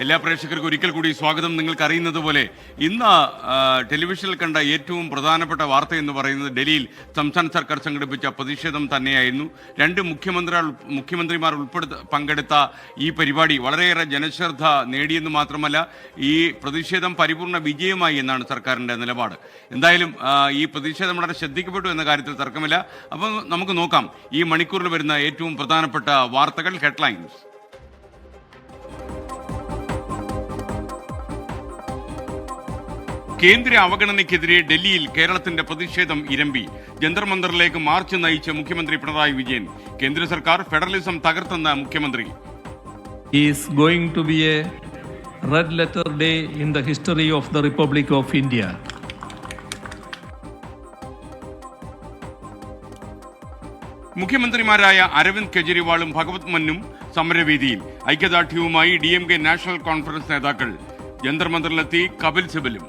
എല്ലാ പ്രേക്ഷകർക്കും ഒരിക്കൽ കൂടി സ്വാഗതം. നിങ്ങൾക്ക് അറിയുന്നത് പോലെ ഇന്ന് ടെലിവിഷനിൽ കണ്ട ഏറ്റവും പ്രധാനപ്പെട്ട വാർത്ത എന്ന് പറയുന്നത് ഡൽഹിയിൽ സംസ്ഥാന സർക്കാർ സംഘടിപ്പിച്ച പ്രതിഷേധം തന്നെയായിരുന്നു. രണ്ട് മുഖ്യമന്ത്രിമാർ പങ്കെടുത്ത ഈ പരിപാടി വളരെയേറെ ജനശ്രദ്ധ നേടിയെന്ന് മാത്രമല്ല, ഈ പ്രതിഷേധം പരിപൂർണ വിജയമായി എന്നാണ് സർക്കാരിൻ്റെ നിലപാട്. എന്തായാലും ഈ പ്രതിഷേധം വളരെ ശ്രദ്ധിക്കപ്പെട്ടു എന്ന കാര്യത്തിൽ തർക്കമില്ല. അപ്പോൾ നമുക്ക് നോക്കാം ഈ മണിക്കൂറിൽ വരുന്ന ഏറ്റവും പ്രധാനപ്പെട്ട വാർത്തകൾ, ഹെഡ്ലൈൻസ്. കേന്ദ്ര അവഗണനയ്ക്കെതിരെ ഡൽഹിയിൽ കേരളത്തിന്റെ പ്രതിഷേധം ഇരമ്പി. ജന്തർ മന്ദറിലേക്ക് മാർച്ച് നയിച്ച മുഖ്യമന്ത്രി പിണറായി വിജയൻ. കേന്ദ്ര സർക്കാർ ഫെഡറലിസം തകർത്തെന്ന മുഖ്യമന്ത്രി. Is going to be a red letter day in the history of the republic of India. മുഖ്യമന്ത്രിമാരായ അരവിന്ദ് കെജ്രിവാളും ഭഗവത് മന്നും സമരവേദിയിൽ. ഐക്യദാർഢ്യവുമായി DMK നാഷണൽ കോൺഫറൻസ് നേതാക്കൾ. ജന്തർ മന്ദറിലെത്തി കപിൽ സിബലും.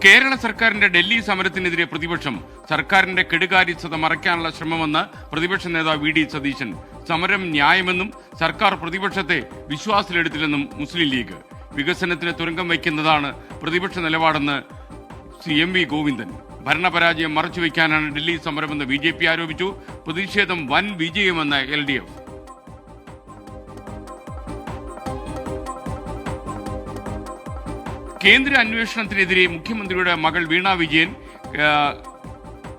കേരള സർക്കാരിന്റെ ഡൽഹി സമരത്തിനെതിരെ പ്രതിപക്ഷം. സർക്കാരിന്റെ കെടുകാര്യസ്ഥത മറയ്ക്കാനുള്ള ശ്രമമെന്ന് പ്രതിപക്ഷ നേതാവ് VD സതീശൻ. സമരം ന്യായമെന്നും സർക്കാർ പ്രതിപക്ഷത്തെ വിശ്വാസത്തിലെടുത്തില്ലെന്നും മുസ്ലിം ലീഗ്. വികസനത്തിന് തുരങ്കം വയ്ക്കുന്നതാണ് പ്രതിപക്ഷ നിലപാടെന്ന് MV ഗോവിന്ദൻ. ഭരണപരാജയം മറച്ചുവെക്കാനാണ് ഡൽഹി സമരമെന്ന് BJP ആരോപിച്ചു. പ്രതിഷേധം വൻ വിജയമെന്ന് LDF. കേന്ദ്ര അന്വേഷണത്തിനെതിരെ മുഖ്യമന്ത്രിയുടെ മകൾ വീണ വിജയൻ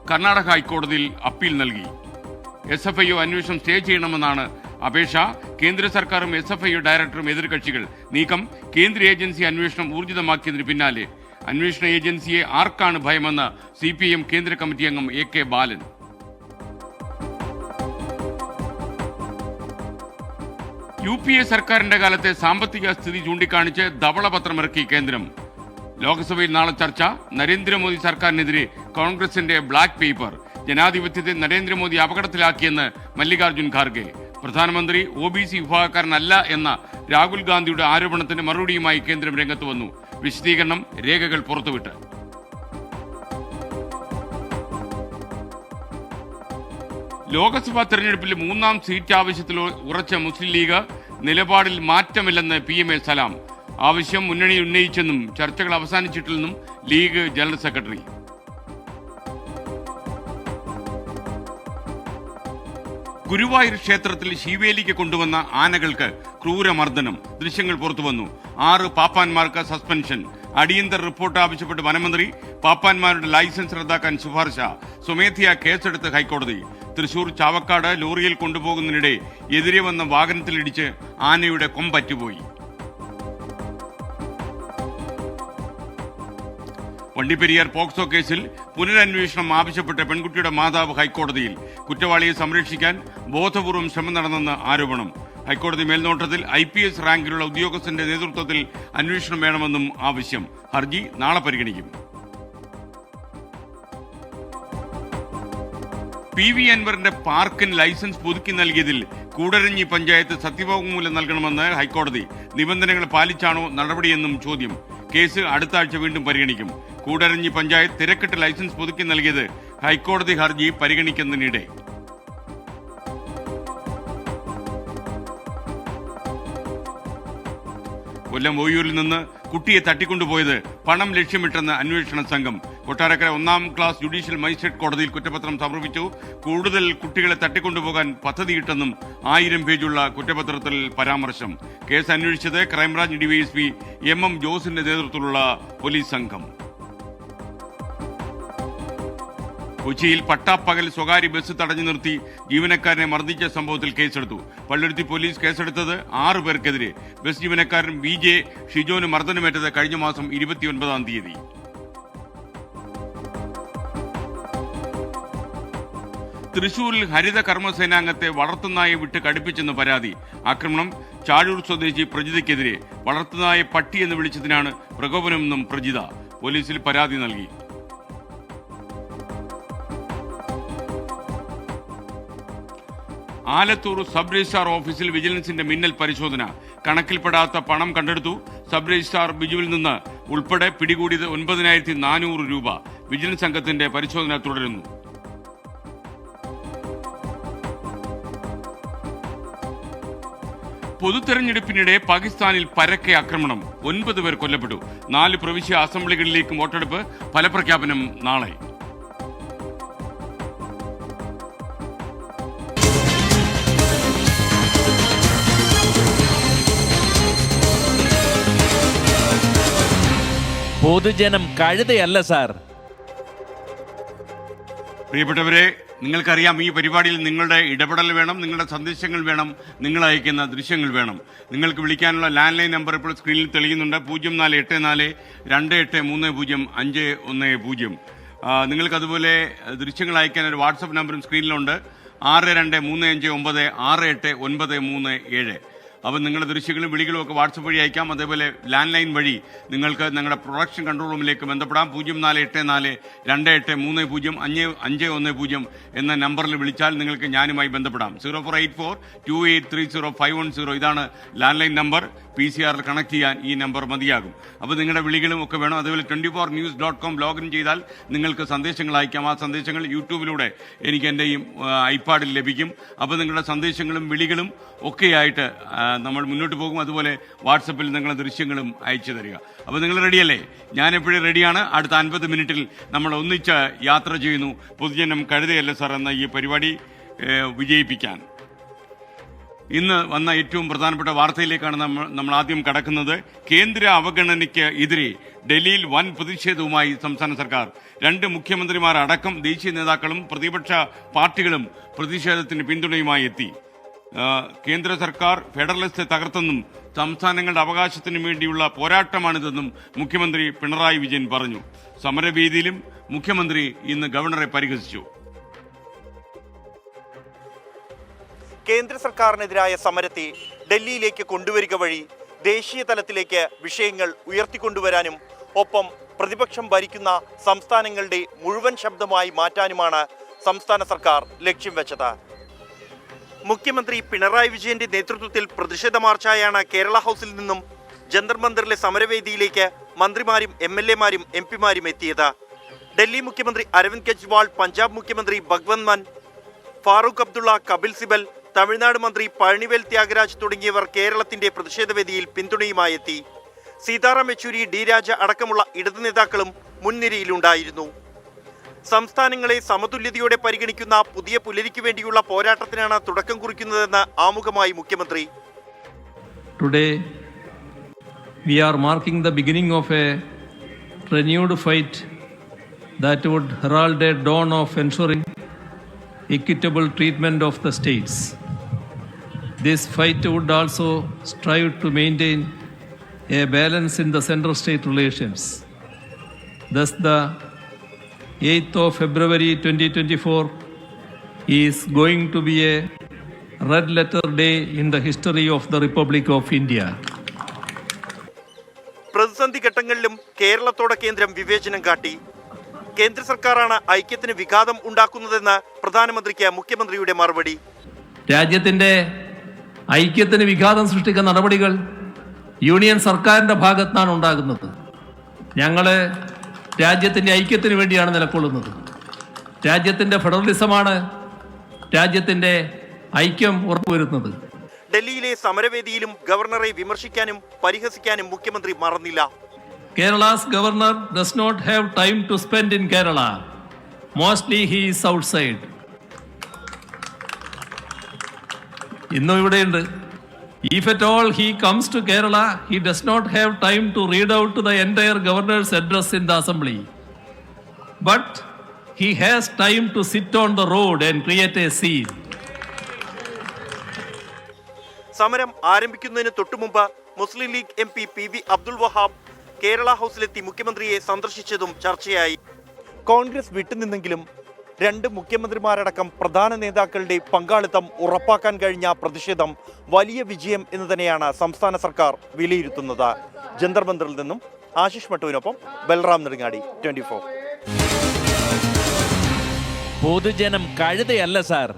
കർണാടക ഹൈക്കോടതിയിൽ അപ്പീൽ നൽകി. SFIO അന്വേഷണം സ്റ്റേ ചെയ്യണമെന്നാണ് അപേക്ഷ. കേന്ദ്ര സർക്കാരും SFIO ഡയറക്ടറും എതിർകക്ഷികൾ. നീക്കം കേന്ദ്ര ഏജൻസി അന്വേഷണം ഊർജിതമാക്കിയതിന് പിന്നാലെ. അന്വേഷണ ഏജൻസിയെ ആർക്കാണ് ഭയമെന്ന് CPM കേന്ദ്ര കമ്മിറ്റി അംഗം AK ബാലൻ. UPA സർക്കാരിന്റെ കാലത്തെ സാമ്പത്തിക സ്ഥിതി ചൂണ്ടിക്കാണിച്ച് ധവളപത്രമിറക്കി കേന്ദ്രം. ലോക്സഭയിൽ നാളെ ചർച്ച. നരേന്ദ്രമോദി സർക്കാരിനെതിരെ കോൺഗ്രസിന്റെ ബ്ലാക്ക് പേപ്പർ. ജനാധിപത്യത്തെ നരേന്ദ്രമോദി അപകടത്തിലാക്കിയെന്ന് മല്ലികാർജുൻ ഖാർഗെ. പ്രധാനമന്ത്രി OBC വിഭാഗക്കാരനല്ല എന്ന രാഹുൽ ഗാന്ധിയുടെ ആരോപണത്തിന് മറുപടിയുമായി കേന്ദ്രം രംഗത്ത് വന്നു. വിശദീകരണം രേഖകൾ പുറത്തുവിട്ട്. ലോക്സഭാ തെരഞ്ഞെടുപ്പിൽ 3ാം സീറ്റ് ആവശ്യത്തിൽ ഉറച്ച മുസ്ലിം ലീഗ്. നിലപാടിൽ മാറ്റമില്ലെന്ന് PMA സലാം. ആവശ്യം മുന്നണി ഉന്നയിച്ചെന്നും ചർച്ചകൾ അവസാനിച്ചിട്ടില്ലെന്നും ലീഗ് ജനറൽ സെക്രട്ടറി. ഗുരുവായൂർ ക്ഷേത്രത്തിൽ ശീവേലിക്ക് കൊണ്ടുവന്ന ആനകൾക്ക് ക്രൂരമർദ്ദനം. ദൃശ്യങ്ങൾ പുറത്തുവന്നു. 6 പാപ്പാന്മാർക്ക് സസ്പെൻഷൻ. അടിയന്തര റിപ്പോർട്ട് ആവശ്യപ്പെട്ട് വനമന്ത്രി. പാപ്പാന്മാരുടെ ലൈസൻസ് റദ്ദാക്കാൻ ശുപാർശ. സ്വമേധയാ കേസെടുത്ത് ഹൈക്കോടതി. തൃശൂർ ചാവക്കാട് ലോറിയിൽ കൊണ്ടുപോകുന്നതിനിടെ എതിരെ വന്ന വാഹനത്തിലിടിച്ച് ആനയുടെ കൊമ്പറ്റുപോയി. വണ്ടിപ്പെരിയാർ പോക്സോ കേസിൽ പുനരന്വേഷണം ആവശ്യപ്പെട്ട് പെൺകുട്ടിയുടെ മാതാവ് ഹൈക്കോടതിയിൽ. കുറ്റവാളിയെ സംരക്ഷിക്കാൻ ബോധപൂർവം ശ്രമം നടന്നെന്ന് ആരോപണം. ഹൈക്കോടതി മേൽനോട്ടത്തിൽ IPS റാങ്കിലുള്ള ഉദ്യോഗസ്ഥന്റെ നേതൃത്വത്തിൽ അന്വേഷണം വേണമെന്നും ആവശ്യം. ഹർജി നാളെ പരിഗണിക്കും. PV അൻവറിന്റെ പാർക്കിന് ലൈസൻസ് പുതുക്കി നൽകിയതിൽ കൂടരഞ്ഞി പഞ്ചായത്ത് സത്യവാങ്മൂലം നൽകണമെന്ന് ഹൈക്കോടതി. നിബന്ധനകൾ പാലിച്ചാണോ നടപടിയെന്നും ചോദ്യം. കേസ് അടുത്ത ആഴ്ച വീണ്ടും പരിഗണിക്കും. കൂടരഞ്ഞി പഞ്ചായത്ത് തിരക്കിട്ട് ലൈസൻസ് പുതുക്കി നൽകിയത് ഹൈക്കോടതി ഹർജി പരിഗണിക്കുന്നതിനിടെ. കൊല്ലം ഓയൂരിൽ നിന്ന് കുട്ടിയെ തട്ടിക്കൊണ്ടുപോയത് പണം ലക്ഷ്യമിട്ടെന്ന് അന്വേഷണ സംഘം. കൊട്ടാരക്കര 1ാം ക്ലാസ് ജുഡീഷ്യൽ മജിസ്ട്രേറ്റ് കോടതിയിൽ കുറ്റപത്രം സമർപ്പിച്ചു. കൂടുതൽ കുട്ടികളെ തട്ടിക്കൊണ്ടുപോകാൻ പദ്ധതിയിട്ടെന്നും 1000 പേജുള്ള കുറ്റപത്രത്തിൽ പരാമർശം. കേസ് അന്വേഷിച്ചത് ക്രൈംബ്രാഞ്ച് DYSP MM ജോസിന്റെ നേതൃത്വത്തിലുള്ള പോലീസ് സംഘം. കൊച്ചിയിൽ പട്ടാപ്പകൽ സ്വകാര്യ ബസ് തടഞ്ഞു നിർത്തി ജീവനക്കാരനെ മർദ്ദിച്ച സംഭവത്തിൽ കേസെടുത്തു. പള്ളുരുത്തി പോലീസ് കേസെടുത്തത് 6 പേർക്കെതിരെ. ബസ് ജീവനക്കാരൻ BJ ഷിജോന് മർദ്ദനമേറ്റത് കഴിഞ്ഞ മാസം 29-ാം തീയതി. തൃശൂരിൽ ഹരിത കർമ്മസേനാംഗത്തെ വളർത്തുനായെ വിട്ട് കടുപ്പിച്ചെന്ന് പരാതി. ആക്രമണം ചാഴൂർ സ്വദേശി പ്രജിതയ്ക്കെതിരെ. വളർത്തുനായെ പട്ടി എന്ന് വിളിച്ചതിനാണ് പ്രകോപനമെന്നും പ്രജിത പോലീസിൽ പരാതി നൽകി. ആലത്തൂർ സബ് രജിസ്ട്രാർ ഓഫീസിൽ വിജിലൻസിന്റെ മിന്നൽ പരിശോധന. കണക്കിൽപ്പെടാത്ത പണം കണ്ടെടുത്തു. സബ് രജിസ്ട്രാർ ബിജുവിൽ നിന്ന് ഉൾപ്പെടെ പിടികൂടിയത് 9400 രൂപ. വിജിലൻസ് സംഘത്തിന്റെ പരിശോധന തുടരുന്നു. പൊതുതെരഞ്ഞെടുപ്പിനിടെ പാകിസ്ഥാനിൽ പരക്കെ ആക്രമണം, 9 പേർ കൊല്ലപ്പെട്ടു. 4 പ്രവിശ്യ അസംബ്ലികളിലേക്കും വോട്ടെടുപ്പ്. ഫലപ്രഖ്യാപനം നാളെ. പൊതുജനം കഴുതയല്ല സാർ. പ്രിയപ്പെട്ടവരെ, നിങ്ങൾക്കറിയാം, ഈ പരിപാടിയിൽ നിങ്ങളുടെ ഇടപെടൽ വേണം, നിങ്ങളുടെ സന്ദേശങ്ങൾ വേണം, നിങ്ങൾ അയക്കുന്ന ദൃശ്യങ്ങൾ വേണം. നിങ്ങൾക്ക് വിളിക്കാനുള്ള ലാൻഡ് ലൈൻ നമ്പർ ഇപ്പോൾ സ്ക്രീനിൽ തെളിയുന്നുണ്ട്. 0484-2830-510. നിങ്ങൾക്കതുപോലെ ദൃശ്യങ്ങൾ അയക്കാൻ ഒരു വാട്സപ്പ് നമ്പറും സ്ക്രീനിലുണ്ട്. 6235968937. അപ്പം നിങ്ങളുടെ ദൃശ്യങ്ങളും വിളികളും ഒക്കെ വാട്സപ്പ് വഴി അയക്കാം. അതേപോലെ ലാൻഡ് ലൈൻ വഴി നിങ്ങൾക്ക് ഞങ്ങളുടെ പ്രൊഡക്ഷൻ കൺട്രോൾ റൂമിലേക്ക് ബന്ധപ്പെടാം. 0484-2830-510 എന്ന നമ്പറിൽ വിളിച്ചാൽ നിങ്ങൾക്ക് ഞാനുമായി ബന്ധപ്പെടാം. 0484-2830-510. ഇതാണ് land line number. PCR connect ചെയ്യാൻ ഈ നമ്പർ മതിയാകും. അപ്പോൾ നിങ്ങളുടെ വിളികളും ഒക്കെ വേണം. അതുപോലെ 24news.com ലോഗിൻ ചെയ്താൽ നിങ്ങൾക്ക് സന്ദേശങ്ങൾ അയക്കാം. ആ സന്ദേശങ്ങൾ യൂട്യൂബിലൂടെ എനിക്ക് എൻ്റെ ഈ ഐപാഡിൽ ലഭിക്കും. അപ്പോൾ നിങ്ങളുടെ സന്ദേശങ്ങളും വിളികളും ഒക്കെയായിട്ട് നമ്മൾ മുന്നോട്ട് പോകും. അതുപോലെ വാട്സപ്പിൽ നിങ്ങളുടെ ദൃശ്യങ്ങളും അയച്ചു തരിക. അപ്പോൾ നിങ്ങൾ റെഡിയല്ലേ? ഞാനെപ്പോഴും റെഡിയാണ്. അടുത്ത 50 മിനിറ്റിൽ നമ്മൾ ഒന്നിച്ച് യാത്ര ചെയ്യുന്നു പൊതുജനം കഴുതയല്ല സാർ എന്ന ഈ പരിപാടി വിജയിപ്പിക്കാൻ. ഇന്ന് വന്ന ഏറ്റവും പ്രധാനപ്പെട്ട വാർത്തയിലേക്കാണ് നമ്മൾ ആദ്യം കടക്കുന്നത്. കേന്ദ്ര അവഗണനയ്ക്ക് എതിരെ ഡൽഹിയിൽ വൻ പ്രതിഷേധവുമായി സംസ്ഥാന സർക്കാർ. 2 മുഖ്യമന്ത്രിമാർ അടക്കം ദേശീയ നേതാക്കളും പ്രതിപക്ഷ പാർട്ടികളും പ്രതിഷേധത്തിന് പിന്തുണയുമായി എത്തി. കേന്ദ്ര സർക്കാർ ഫെഡറലിസ്റ്റ് തകർത്തെന്നും സംസ്ഥാനങ്ങളുടെ അവകാശത്തിനു വേണ്ടിയുള്ള പോരാട്ടമാണിതെന്നും മുഖ്യമന്ത്രി പിണറായി വിജയൻ പറഞ്ഞു. സമരവേദിയിലും മുഖ്യമന്ത്രി ഇന്ന് ഗവർണറെ പരിഹസിച്ചു. കേന്ദ്ര സർക്കാരിനെതിരായ സമരത്തെ ഡൽഹിയിലേക്ക് കൊണ്ടുവരിക വഴി ദേശീയ തലത്തിലേക്ക് വിഷയങ്ങൾ ഉയർത്തിക്കൊണ്ടുവരാനും ഒപ്പം പ്രതിപക്ഷം ഭരിക്കുന്ന സംസ്ഥാനങ്ങളുടെ മുഴുവൻ ശബ്ദമായി മാറ്റാനുമാണ് സംസ്ഥാന സർക്കാർ ലക്ഷ്യം വെച്ചത്. മുഖ്യമന്ത്രി പിണറായി വിജയന്റെ നേതൃത്വത്തിൽ പ്രതിഷേധ മാർച്ചായാണ് കേരള ഹൗസിൽ നിന്നും ജന്തർ മന്ദിറിലെ സമരവേദിയിലേക്ക് മന്ത്രിമാരും MLA-മാരും MP-മാരും എത്തിയത്. ഡൽഹി മുഖ്യമന്ത്രി അരവിന്ദ് കെജ്രിവാൾ, പഞ്ചാബ് മുഖ്യമന്ത്രി ഭഗ്വന്ത് മാൻ, ഫാറൂഖ് അബ്ദുള്ള, കപിൽ സിബൽ, തമിഴ്നാട് മന്ത്രി പഴനിവേൽ ത്യാഗരാജ് തുടങ്ങിയവർ കേരളത്തിന്റെ പ്രതിഷേധവേദിയിൽ പിന്തുണയുമായി എത്തി. സീതാറാം യെച്ചൂരി, D. രാജ അടക്കമുള്ള ഇടതു നേതാക്കളും മുൻനിരയിലുണ്ടായിരുന്നു. സംസ്ഥാനങ്ങളെ സമതുല്യതയോടെ പരിഗണിക്കുന്ന പുതിയ പുലരിക്ക് വേണ്ടിയുള്ള പോരാട്ടത്തിനാണ് തുടക്കം കുറിക്കുന്നതെന്ന് ആമുഖമായി മുഖ്യമന്ത്രി. Today, we are marking the beginning of a renewed fight that would herald a dawn of ensuring equitable treatment of the states. This fight would also strive to maintain a balance in the center-state relations. Thus, the 8th of February 2024 is going to be a red letter day in the history of the Republic of India. പ്രതിസന്ധി ഘട്ടങ്ങളിലും കേരളത്തോടെ കേന്ദ്രം വിവേചനം കാട്ടി. കേന്ദ്ര സർക്കാരാണ് ഐക്യത്തിന് വിഘാതം ഉണ്ടാക്കുന്നതെന്ന് പ്രധാനമന്ത്രിക്ക് മുഖ്യമന്ത്രിയുടെ മറുപടി. രാജ്യത്തിന്റെ ഐക്യത്തിന് വിഘാതം സൃഷ്ടിക്കുന്ന നടപടികൾ യൂണിയൻ സർക്കാരിന്റെ ഭാഗത്താണ് ഉണ്ടാകുന്നത്. ഞങ്ങള് രാജ്യത്തിന്റെ ഐക്യത്തിന് വേണ്ടിയാണ് നിലകൊള്ളുന്നത്. രാജ്യത്തിന്റെ ഫെഡറലിസമാണ് രാജ്യത്തിന്റെ ഐക്യം ഉറപ്പുവരുന്നത്. ഡൽഹിയിലെ സമരവേദിയിലും ഗവർണറെ വിമർശിക്കാനും പരിഹസിക്കാനും മുഖ്യമന്ത്രി മറന്നില്ല. Kerala's governor does not have time to spend in Kerala. Mostly he is outside. ഇന്നും ഇവിടെയുണ്ട്. If at all he comes to Kerala, he does not have time to read out the entire governor's address in the assembly. But he has time to sit on the road and create a scene. സമരം ആരംഭിക്കുന്നതിന് തൊട്ടുമുമ്പ് Muslim League MP PV Abdul Wahab Kerala ഹൗസിലെത്തി മുഖ്യമന്ത്രിയെ സന്ദർശിച്ചതും ചർച്ചയായി. കോൺഗ്രസ് വിട്ടുനിന്നെങ്കിലും 2 മുഖ്യമന്ത്രിമാരടക്കം പ്രധാന നേതാക്കളുടെ പങ്കാളിത്തം ഉറപ്പാക്കാൻ കഴിഞ്ഞ പ്രതിഷേധം വലിയ വിജയം എന്ന് തന്നെയാണ് സംസ്ഥാന സർക്കാർ വിലയിരുത്തുന്നത്. ജന്തർ മന്ദിറിൽ നിന്നും ആശിഷ് മട്ടുവിനൊപ്പം ബൽറാം നെടുങ്ങാടി, 24. പൊതുജനം കഴുതയല്ല സാർ.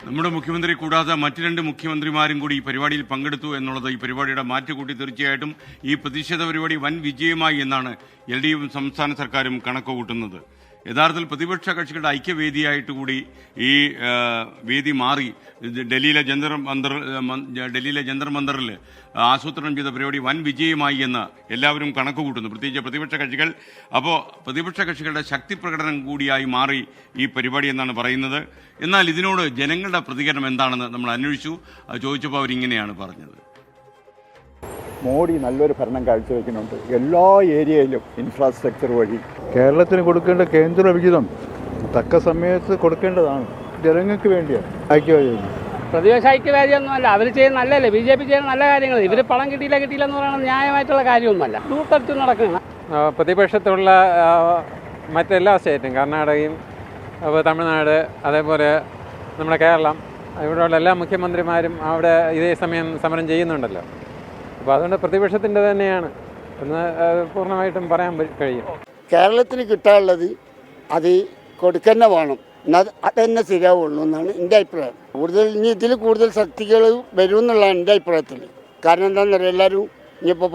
നമ്മുടെ മുഖ്യമന്ത്രി കൂടാതെ മറ്റ് 2 മുഖ്യമന്ത്രിമാരും കൂടി ഈ പരിപാടിയിൽ പങ്കെടുത്തു എന്നുള്ളത് ഈ പരിപാടിയുടെ മാറ്റുകൂട്ടി. തീർച്ചയായിട്ടും ഈ പ്രതിഷേധ പരിപാടി വൻ വിജയമായി എന്നാണ് LDF സംസ്ഥാന സർക്കാരും കണക്കുകൂട്ടുന്നത്. യഥാർത്ഥത്തിൽ പ്രതിപക്ഷ കക്ഷികളുടെ ഐക്യവേദിയായിട്ട് കൂടി ഈ വേദി മാറി. ഡൽഹിയിലെ ജന്തർ മന്ദറിൽ ആസൂത്രണം ചെയ്ത പരിപാടി വൻ വിജയമായി എന്ന് എല്ലാവരും കണക്ക് കൂട്ടുന്നു, പ്രത്യേകിച്ച് പ്രതിപക്ഷ കക്ഷികൾ. അപ്പോൾ പ്രതിപക്ഷ കക്ഷികളുടെ ശക്തി പ്രകടനം കൂടിയായി മാറി ഈ പരിപാടി എന്നാണ് പറയുന്നത്. എന്നാൽ ഇതിനോട് ജനങ്ങളുടെ പ്രതികരണം എന്താണെന്ന് നമ്മൾ അന്വേഷിച്ചു. അത് ചോദിച്ചപ്പോൾ അവരിങ്ങനെയാണ് പറഞ്ഞത്. മോഡി നല്ലൊരു ഭരണം കാഴ്ചവെക്കുന്നുണ്ട്. എല്ലാ ഏരിയയിലും ഇൻഫ്രാസ്ട്രക്ചർ വഴി കേരളത്തിന് കൊടുക്കേണ്ട കേന്ദ്ര വിഹിതം തക്ക സമയത്ത് കൊടുക്കേണ്ടതാണ്. ജനങ്ങൾക്ക് വേണ്ടിയാണ് ഐക്യവേദി. പ്രതിപക്ഷ ഐക്യവേദിയൊന്നുമല്ല, അവർ ചെയ്യുന്ന നല്ലല്ലേ, BJP ചെയ്യുന്ന നല്ല കാര്യങ്ങൾ. ഇവർ പണം കിട്ടിയില്ല എന്ന് പറയുന്നത് ന്യായമായിട്ടുള്ള കാര്യമൊന്നുമല്ല, ദൂർത്തടിച്ചു നടക്കുന്ന. പ്രതിപക്ഷത്തുള്ള മറ്റെല്ലാ സ്റ്റേറ്റും, കർണാടകയും തമിഴ്നാട്, അതേപോലെ നമ്മുടെ കേരളം, ഇവിടെയുള്ള എല്ലാ മുഖ്യമന്ത്രിമാരും അവിടെ ഇതേ സമയം സമരം ചെയ്യുന്നുണ്ടല്ലോ. അപ്പോൾ അതുകൊണ്ട് പ്രതിപക്ഷത്തിൻ്റെ തന്നെയാണ് എന്ന് പൂർണ്ണമായിട്ടും പറയാൻ കഴിയും. കേരളത്തിന് കിട്ടാനുള്ളത് അത് കൊടുക്കന്നെ വേണം, എന്നാൽ അതന്നെ ശരിയാവുള്ളൂ എന്നാണ് എൻ്റെ അഭിപ്രായം. ഇനി ഇതിൽ കൂടുതൽ ശക്തികൾ വരും എന്നുള്ളതാണ് എൻ്റെ അഭിപ്രായത്തിൽ. കാരണം എന്താണെന്ന് പറയുക, എല്ലാവരും ഇനിയിപ്പോൾ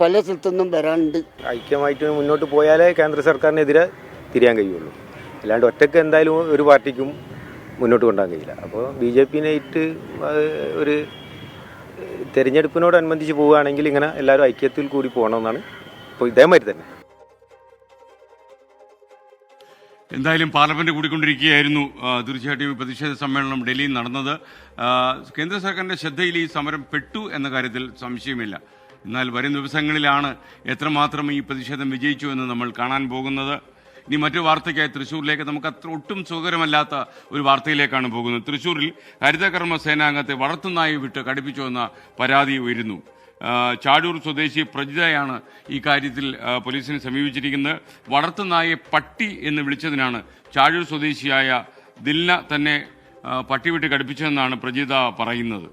പല സ്ഥലത്തുനിന്നും വരാനുണ്ട്. ഐക്യമായിട്ട് മുന്നോട്ട് പോയാലേ കേന്ദ്ര സർക്കാരിനെതിരെ തിരിയാൻ കഴിയുള്ളൂ. അല്ലാണ്ട് ഒറ്റയ്ക്ക് എന്തായാലും ഒരു പാർട്ടിക്കും മുന്നോട്ട് കൊണ്ടുപോകാൻ കഴിയില്ല. അപ്പോൾ BJP-നായിട്ട് ഒരു തെരഞ്ഞെടുപ്പിനോടനുബന്ധിച്ച് പോവുകയാണെങ്കിൽ ഇങ്ങനെ എല്ലാവരും ഐക്യത്തിൽ കൂടി പോകണമെന്നാണ്. ഇപ്പോൾ ഇതേമാതിരി തന്നെ എന്തായാലും പാർലമെന്റ് കൂടിക്കൊണ്ടിരിക്കുകയായിരുന്നു. തീർച്ചയായിട്ടും പ്രതിഷേധ സമ്മേളനം ഡൽഹിയിൽ നടന്നത്. കേന്ദ്ര സർക്കാരിന്റെ ശ്രദ്ധയിൽ ഈ സമരം പെട്ടു എന്ന കാര്യത്തിൽ സംശയമില്ല. എന്നാൽ വരും ദിവസങ്ങളിലാണ് എത്രമാത്രം ഈ പ്രതിഷേധം വിജയിച്ചു എന്ന് നമ്മൾ കാണാൻ പോകുന്നത്. ഇനി മറ്റു വാർത്തയ്ക്കായി തൃശ്ശൂരിലേക്ക് നമുക്ക് ഒട്ടും സുഖകരമല്ലാത്ത ഒരു വാർത്തയിലേക്കാണ് പോകുന്നത്. തൃശ്ശൂരിൽ ഹരിതകർമ്മ സേനാംഗത്തെ വളർത്തുനായി വിട്ട് കടിപ്പിച്ചു എന്ന പരാതി ഉയരുന്നു. ചാഴൂർ സ്വദേശി പ്രജിതയാണ് ഈ കാര്യത്തിൽ പോലീസിനെ സമീപിച്ചിരിക്കുന്നത്. വളർത്തുനായെ പട്ടി എന്ന് വിളിച്ചതിനാണ് ചാഴൂർ സ്വദേശിയായ ദിൽന തന്നെ പട്ടി വിട്ട് കടിപ്പിച്ചതെന്നാണ് പ്രജിത പറയുന്നത്.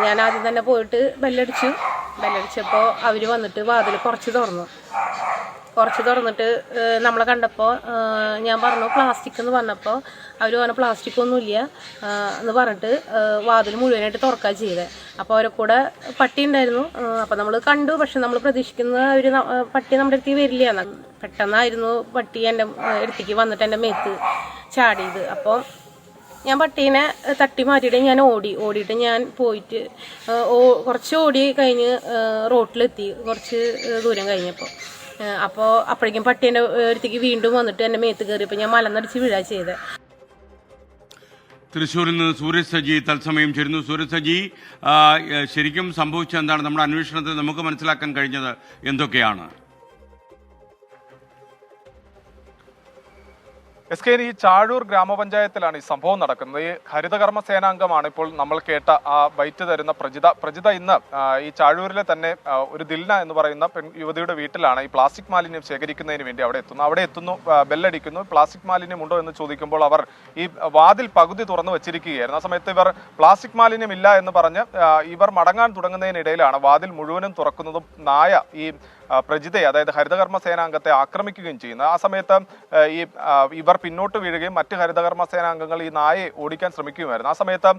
ഞാൻ ആദ്യം തന്നെ പോയിട്ട് ബെല്ലടിച്ചപ്പോൾ അവർ വന്നിട്ട് വാതിൽ കുറച്ച് തുറന്നിട്ട് നമ്മളെ കണ്ടപ്പോൾ ഞാൻ പറഞ്ഞു പ്ലാസ്റ്റിക് എന്ന് പറഞ്ഞപ്പോൾ അവർ പറഞ്ഞു പ്ലാസ്റ്റിക് ഒന്നുമില്ല എന്ന് പറഞ്ഞിട്ട് വാതിൽ മുഴുവനായിട്ട് തുറക്കുക ചെയ്തത്. അപ്പോൾ അവരെ കൂടെ പട്ടി ഉണ്ടായിരുന്നു. അപ്പോൾ നമ്മൾ കണ്ടു, പക്ഷെ നമ്മൾ പ്രതീക്ഷിക്കുന്ന ഒരു പട്ടി നമ്മുടെ അടുത്തേക്ക് വരില്ല എന്ന്. പെട്ടെന്നായിരുന്നു പട്ടി എൻ്റെ അടുത്തേക്ക് വന്നിട്ട് എൻ്റെ മേത്ത് ചാടിയത്. അപ്പോൾ ഞാൻ പട്ടീനെ തട്ടി മാറ്റിയിട്ട് ഞാൻ ഓടിയിട്ട് ഞാൻ പോയിട്ട് കുറച്ച് ഓടി കഴിഞ്ഞ് റോട്ടിലെത്തി, കുറച്ച് ദൂരം കഴിഞ്ഞപ്പോൾ. അപ്പോൾ അപ്പോഴേക്കും പട്ടീൻ്റെ അടുത്തേക്ക് വീണ്ടും വന്നിട്ട് എൻ്റെ മേത്ത് കയറിയപ്പോൾ ഞാൻ മലന്നടിച്ച് വീഴാ ചെയ്തത്. തൃശ്ശൂരിൽ നിന്ന് സൂരജ് സജി തത്സമയം ചേരുന്നു. സൂരജ് സജി, ശരിക്കും സംഭവിച്ചത് എന്താണ്? നമ്മുടെ അന്വേഷണത്തിൽ നമുക്ക് മനസ്സിലാക്കാൻ കഴിഞ്ഞത് എന്തൊക്കെയാണ്? SK, ഈ ചാഴൂർ ഗ്രാമപഞ്ചായത്തിലാണ് ഈ സംഭവം നടക്കുന്നത്. ഈ ഹരിതകർമ്മ സേനാംഗമാണ് ഇപ്പോൾ നമ്മൾ കേട്ട ആ ബൈറ്റ് തരുന്ന പ്രജിത ഇന്ന് ഈ ചാഴൂരിലെ തന്നെ ഒരു ദിൽന എന്ന് പറയുന്ന യുവതിയുടെ വീട്ടിലാണ് ഈ പ്ലാസ്റ്റിക് മാലിന്യം ശേഖരിക്കുന്നതിന് വേണ്ടി അവിടെ എത്തുന്നു. ബെല്ലടിക്കുന്നു. പ്ലാസ്റ്റിക് മാലിന്യം ഉണ്ടോ എന്ന് ചോദിക്കുമ്പോൾ അവർ ഈ വാതിൽ പകുതി തുറന്നു വെച്ചിരിക്കുകയായിരുന്നു. ആ സമയത്ത് ഇവർ പ്ലാസ്റ്റിക് മാലിന്യം ഇല്ല എന്ന് പറഞ്ഞ് ഇവർ മടങ്ങാൻ തുടങ്ങുന്നതിനിടയിലാണ് വാതിൽ മുഴുവനും തുറക്കുന്നതും നായ ഈ പ്രജിതയെ, അതായത് ഹരിതകർമ്മ സേനാംഗത്തെ ആക്രമിക്കുകയും ചെയ്യുന്നത്. ആ സമയത്ത് ഇവർ പിന്നോട്ട് വീഴുകയും മറ്റ് ഹരിതകർമ്മ സേനാംഗങ്ങൾ ഈ നായയെ ഓടിക്കാൻ ശ്രമിക്കുകയായിരുന്നു. ആ സമയത്ത്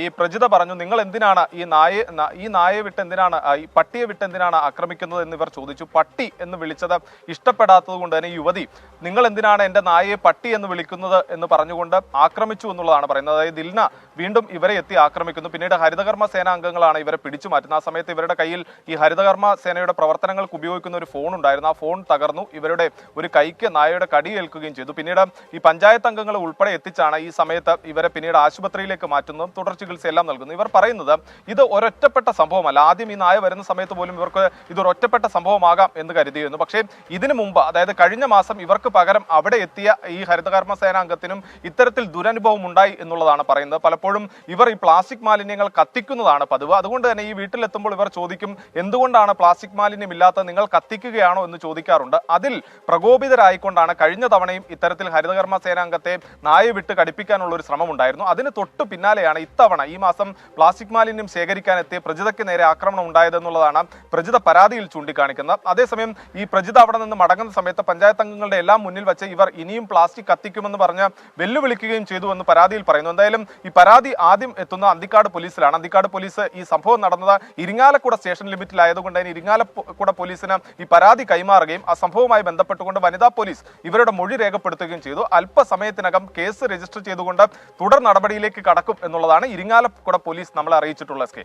ഈ പ്രജിത പറഞ്ഞു, നിങ്ങൾ എന്തിനാണ് ഈ നായയെ വിട്ട് എന്തിനാണ്, ഈ പട്ടിയെ വിട്ട് എന്തിനാണ് ആക്രമിക്കുന്നത് എന്ന് ഇവർ ചോദിച്ചു. പട്ടി എന്ന് വിളിച്ചത് ഇഷ്ടപ്പെടാത്തത് കൊണ്ട് തന്നെ യുവതി, നിങ്ങൾ എന്തിനാണ് എൻ്റെ നായയെ പട്ടി എന്ന് വിളിക്കുന്നത് എന്ന് പറഞ്ഞുകൊണ്ട് ആക്രമിച്ചു എന്നുള്ളതാണ് പറയുന്നത്. അതായത് ദിൽന വീണ്ടും ഇവരെ എത്തി ആക്രമിക്കുന്നു. പിന്നീട് ഹരിതകർമ്മ സേനാംഗങ്ങളാണ് ഇവരെ പിടിച്ചു മാറ്റുന്നത്. ആ സമയത്ത് ഇവരുടെ കയ്യിൽ ഈ ഹരിതകർമ്മ സേനയുടെ പ്രവർത്തനങ്ങൾക്ക് ഉപയോഗിക്കുന്ന ഒരു ഫോൺ ഉണ്ടായിരുന്നു. ആ ഫോൺ തകർന്നു. ഇവരുടെ ഒരു കൈക്ക് നായയുടെ കടിയേൽക്കുകയും ചെയ്തു. പിന്നീട് ഈ പഞ്ചായത്ത് അംഗങ്ങൾ ഉൾപ്പെടെ എത്തിച്ചാണ് ഈ സമയത്ത് ഇവരെ പിന്നീട് ആശുപത്രിയിലേക്ക് മാറ്റുന്നതും തുടർ ചികിത്സയെല്ലാം നൽകുന്നു. ഇവർ പറയുന്നത് ഇത് ഒരൊറ്റപ്പെട്ട സംഭവമല്ല. ആദ്യം ഈ നായ വരുന്ന സമയത്ത് പോലും ഇവർക്ക് ഇതൊരൊറ്റപ്പെട്ട സംഭവമാകാം എന്ന് കരുതിയിരുന്നു. പക്ഷേ ഇതിനു മുമ്പ്, അതായത് കഴിഞ്ഞ മാസം ഇവർക്ക് പകരം അവിടെ എത്തിയ ഈ ഹരിതകർമ്മ സേനാംഗത്തിനും ഇത്തരത്തിൽ ദുരനുഭവം ഉണ്ടായി എന്നുള്ളതാണ് പറയുന്നത്. പലപ്പോഴും ഇവർ ഈ പ്ലാസ്റ്റിക് മാലിന്യങ്ങൾ കത്തിക്കുന്നതാണ് പതിവ്. അതുകൊണ്ട് തന്നെ ഈ വീട്ടിലെത്തുമ്പോൾ ഇവർ ചോദിക്കും, എന്തുകൊണ്ടാണ് പ്ലാസ്റ്റിക് മാലിന്യം ഇല്ലാത്ത, നിങ്ങൾ കത്തിക്കുകയാണോ എന്ന് ചോദിക്കാറുണ്ട്. അതിൽ പ്രകോപിതരായിക്കൊണ്ടാണ് കഴിഞ്ഞ തവണയും ഇത്തരത്തിൽ ഹരിതകർമ്മ സേനാംഗത്തെ നായ വിട്ട് കടിപ്പിക്കാനുള്ള ഒരു ശ്രമം ഉണ്ടായിരുന്നു. അതിന് തൊട്ടു പിന്നാലെയാണ് ഇത്തവണ ഈ മാസം പ്ലാസ്റ്റിക് മാലിന്യം ശേഖരിക്കാൻ എത്തിയ പ്രജിതയ്ക്ക് നേരെ ആക്രമണം ഉണ്ടായതെന്നുള്ളതാണ് പ്രജിത പരാതിയിൽ ചൂണ്ടിക്കാണിക്കുന്നത്. അതേസമയം ഈ പ്രജിത അവിടെ നിന്ന് മടങ്ങുന്ന സമയത്ത് പഞ്ചായത്ത് അംഗങ്ങളുടെ എല്ലാം മുന്നിൽ വെച്ച് ഇവർ ഇനിയും പ്ലാസ്റ്റിക് കത്തിക്കുമെന്ന് പറഞ്ഞ് വെല്ലുവിളിക്കുകയും ചെയ്തു എന്ന് പരാതിയിൽ പറയുന്നു. എന്തായാലും ഈ പരാതി ആദ്യം എത്തുന്ന അന്തിക്കാട് പോലീസിലാണ്. അന്തിക്കാട് പോലീസ് ഈ സംഭവം നടന്നത് ഇരിങ്ങാലക്കുട സ്റ്റേഷൻ ലിമിറ്റിലായതുകൊണ്ട് തന്നെ ഇരിങ്ങാലക്കുട പോലീസ് പോലീസിന് ഈ പരാതി കൈമാറുകയും ആ സംഭവവുമായി ബന്ധപ്പെട്ടുകൊണ്ട് വനിതാ പോലീസ് ഇവരുടെ മൊഴി രേഖപ്പെടുത്തുകയും ചെയ്തു. അല്പസമയത്തിനകം കേസ് രജിസ്റ്റർ ചെയ്തുകൊണ്ട് തുടർ നടപടിയിലേക്ക് കടക്കും എന്നുള്ളതാണ് ഇരിങ്ങാലക്കുട പോലീസ് നമ്മളെ അറിയിച്ചിട്ടുള്ള S K.